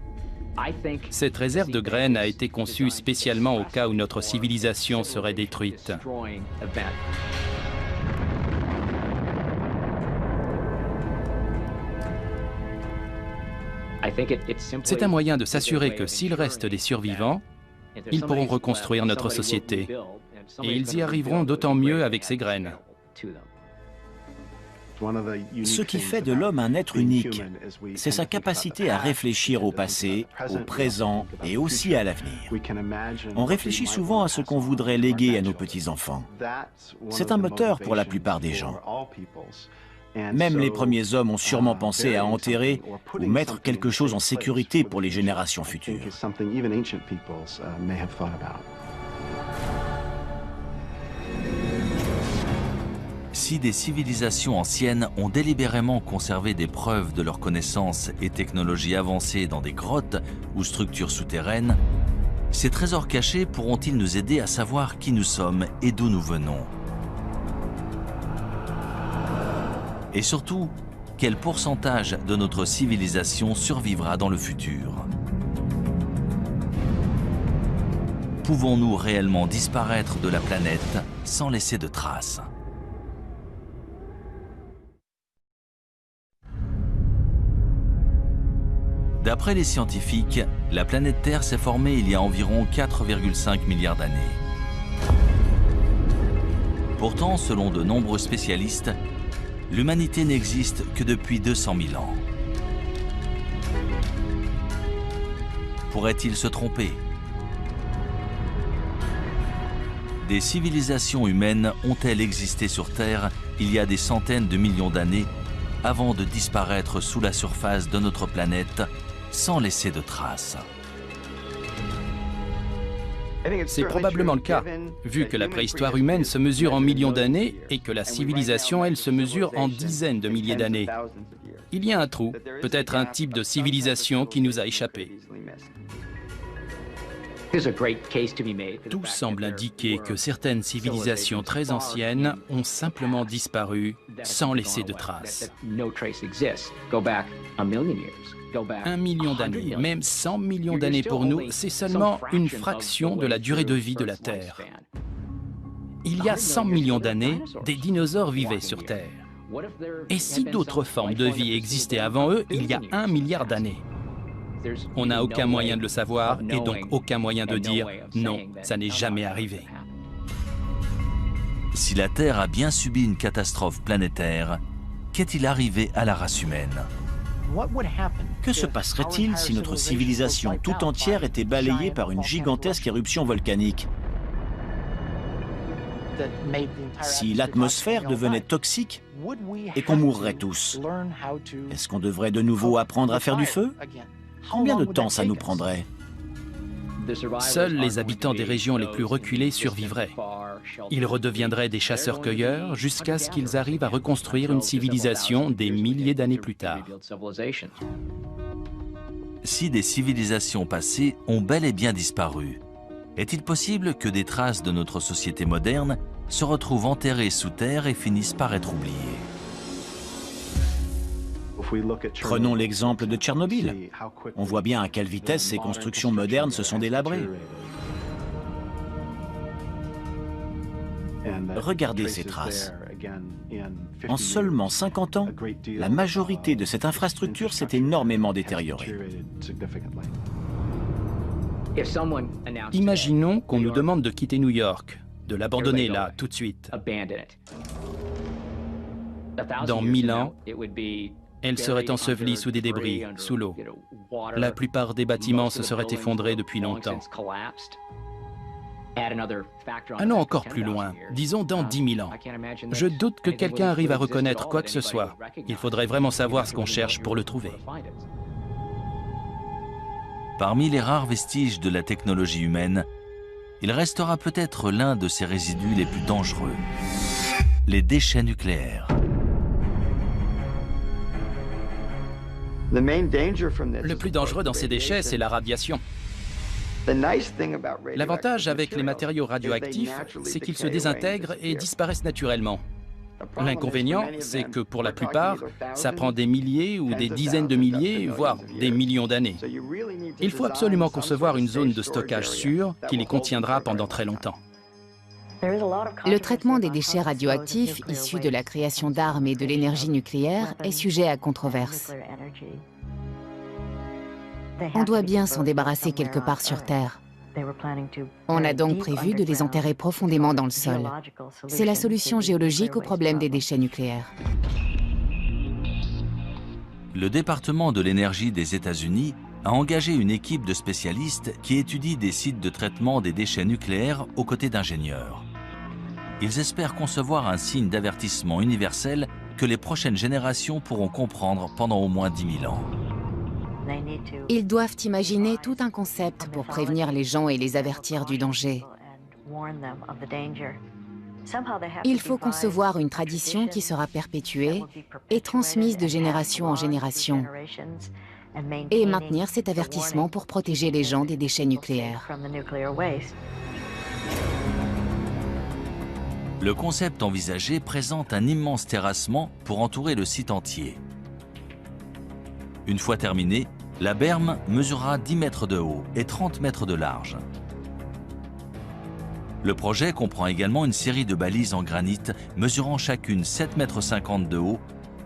Cette réserve de graines a été conçue spécialement au cas où notre civilisation serait détruite. C'est un moyen de s'assurer que s'il reste des survivants, ils pourront reconstruire notre société. Et ils y arriveront d'autant mieux avec ces graines. Ce qui fait de l'homme un être unique, c'est sa capacité à réfléchir au passé, au présent et aussi à l'avenir. On réfléchit souvent à ce qu'on voudrait léguer à nos petits-enfants. C'est un moteur pour la plupart des gens. Même les premiers hommes ont sûrement pensé à enterrer ou mettre quelque chose en sécurité pour les générations futures. Si des civilisations anciennes ont délibérément conservé des preuves de leurs connaissances et technologies avancées dans des grottes ou structures souterraines, ces trésors cachés pourront-ils nous aider à savoir qui nous sommes et d'où nous venons? Et surtout, quel pourcentage de notre civilisation survivra dans le futur? Pouvons-nous réellement disparaître de la planète sans laisser de traces? D'après les scientifiques, la planète Terre s'est formée il y a environ 4,5 milliards d'années. Pourtant, selon de nombreux spécialistes, l'humanité n'existe que depuis 200 000 ans. Pourrait-il se tromper? Des civilisations humaines ont-elles existé sur Terre il y a des centaines de millions d'années avant de disparaître sous la surface de notre planète sans laisser de traces? C'est probablement le cas, vu que la préhistoire humaine se mesure en millions d'années et que la civilisation, elle, se mesure en dizaines de milliers d'années. Il y a un trou, peut-être un type de civilisation qui nous a échappé. Tout semble indiquer que certaines civilisations très anciennes ont simplement disparu sans laisser de traces. 1 million d'années, même 100 millions d'années pour nous, c'est seulement une fraction de la durée de vie de la Terre. Il y a 100 millions d'années, des dinosaures vivaient sur Terre. Et si d'autres formes de vie existaient avant eux, il y a 1 milliard d'années? On n'a aucun moyen de le savoir et donc aucun moyen de dire « non, ça n'est jamais arrivé ». Si la Terre a bien subi une catastrophe planétaire, qu'est-il arrivé à la race humaine? Que se passerait-il si notre civilisation tout entière était balayée par une gigantesque éruption volcanique? Si l'atmosphère devenait toxique et qu'on mourrait tous, est-ce qu'on devrait de nouveau apprendre à faire du feu? Combien de temps ça nous prendrait? Seuls les habitants des régions les plus reculées survivraient. Ils redeviendraient des chasseurs-cueilleurs jusqu'à ce qu'ils arrivent à reconstruire une civilisation des milliers d'années plus tard. Si des civilisations passées ont bel et bien disparu, est-il possible que des traces de notre société moderne se retrouvent enterrées sous terre et finissent par être oubliées? Prenons l'exemple de Tchernobyl. On voit bien à quelle vitesse ces constructions modernes se sont délabrées. Regardez ces traces. En seulement 50 ans, la majorité de cette infrastructure s'est énormément détériorée. Imaginons qu'on nous demande de quitter New York, de l'abandonner là, tout de suite. Dans 1000 ans, elle serait ensevelie sous des débris, sous l'eau. La plupart des bâtiments se seraient effondrés depuis longtemps. Allons encore plus loin, disons dans 10 000 ans. Je doute que quelqu'un arrive à reconnaître quoi que ce soit. Il faudrait vraiment savoir ce qu'on cherche pour le trouver. Parmi les rares vestiges de la technologie humaine, il restera peut-être l'un de ces résidus les plus dangereux, les déchets nucléaires. Le plus dangereux dans ces déchets, c'est la radiation. L'avantage avec les matériaux radioactifs, c'est qu'ils se désintègrent et disparaissent naturellement. L'inconvénient, c'est que pour la plupart, ça prend des milliers ou des dizaines de milliers, voire des millions d'années. Il faut absolument concevoir une zone de stockage sûre qui les contiendra pendant très longtemps. Le traitement des déchets radioactifs issus de la création d'armes et de l'énergie nucléaire est sujet à controverse. On doit bien s'en débarrasser quelque part sur Terre. On a donc prévu de les enterrer profondément dans le sol. C'est la solution géologique au problème des déchets nucléaires. Le département de l'énergie des États-Unis a engagé une équipe de spécialistes qui étudie des sites de traitement des déchets nucléaires aux côtés d'ingénieurs. Ils espèrent concevoir un signe d'avertissement universel que les prochaines générations pourront comprendre pendant au moins 10 000 ans. Ils doivent imaginer tout un concept pour prévenir les gens et les avertir du danger. Il faut concevoir une tradition qui sera perpétuée et transmise de génération en génération, et maintenir cet avertissement pour protéger les gens des déchets nucléaires. Le concept envisagé présente un immense terrassement pour entourer le site entier. Une fois terminée, la berme mesurera 10 mètres de haut et 30 mètres de large. Le projet comprend également une série de balises en granit mesurant chacune 7,50 m de haut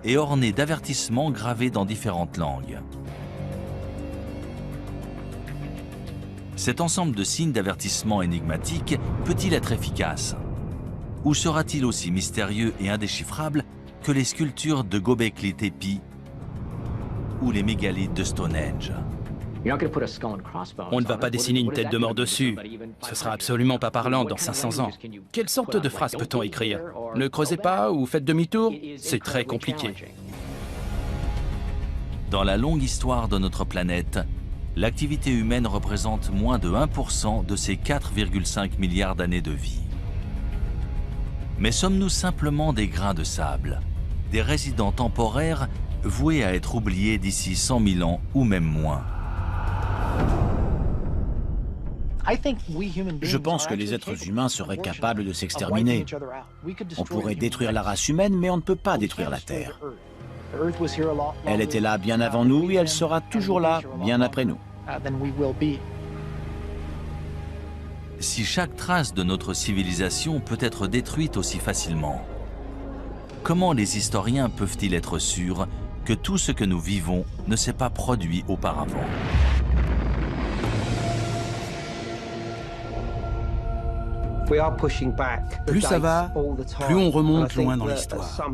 et ornées d'avertissements gravés dans différentes langues. Cet ensemble de signes d'avertissement énigmatiques peut-il être efficace? Ou sera-t-il aussi mystérieux et indéchiffrable que les sculptures de Göbekli Tepe ou les mégalithes de Stonehenge? On ne va pas dessiner une tête de mort dessus. Ce sera absolument pas parlant dans 500 ans. Quelle sorte de phrase peut-on écrire? Ne creusez pas ou faites demi-tour? C'est très compliqué. Dans la longue histoire de notre planète, l'activité humaine représente moins de 1% de ces 4,5 milliards d'années de vie. Mais sommes-nous simplement des grains de sable, des résidents temporaires voués à être oubliés d'ici 100 000 ans ou même moins? Je pense que les êtres humains seraient capables de s'exterminer. On pourrait détruire la race humaine, mais on ne peut pas détruire la Terre. Elle était là bien avant nous et elle sera toujours là bien après nous. Si chaque trace de notre civilisation peut être détruite aussi facilement, comment les historiens peuvent-ils être sûrs que tout ce que nous vivons ne s'est pas produit auparavant? Plus ça va, plus on remonte loin dans l'histoire.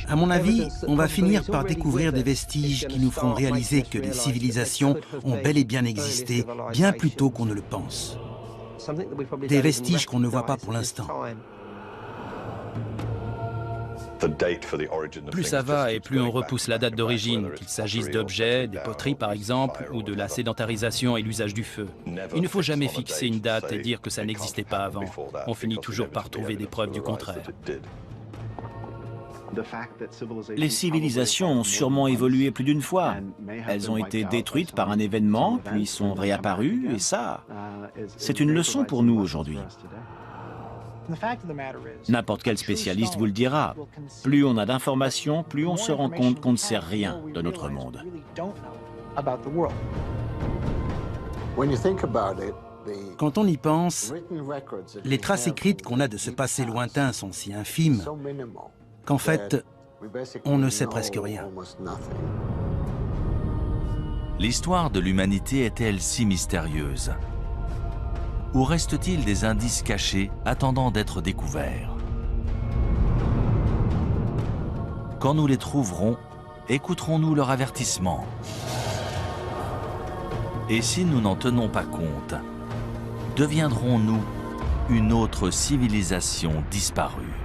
À mon avis, on va finir par découvrir des vestiges qui nous feront réaliser que les civilisations ont bel et bien existé, bien plus tôt qu'on ne le pense. Des vestiges qu'on ne voit pas pour l'instant. Plus ça va et plus on repousse la date d'origine, qu'il s'agisse d'objets, des poteries par exemple, ou de la sédentarisation et l'usage du feu. Il ne faut jamais fixer une date et dire que ça n'existait pas avant. On finit toujours par trouver des preuves du contraire. Les civilisations ont sûrement évolué plus d'une fois. Elles ont été détruites par un événement, puis sont réapparues, et ça, c'est une leçon pour nous aujourd'hui. N'importe quel spécialiste vous le dira. Plus on a d'informations, plus on se rend compte qu'on ne sait rien de notre monde. Quand on y pense, les traces écrites qu'on a de ce passé lointain sont si infimes qu'en fait, on ne sait presque rien. L'histoire de l'humanité est-elle si mystérieuse? Ou reste-t-il des indices cachés attendant d'être découverts? Quand nous les trouverons, écouterons-nous leur avertissement? Et si nous n'en tenons pas compte, deviendrons-nous une autre civilisation disparue?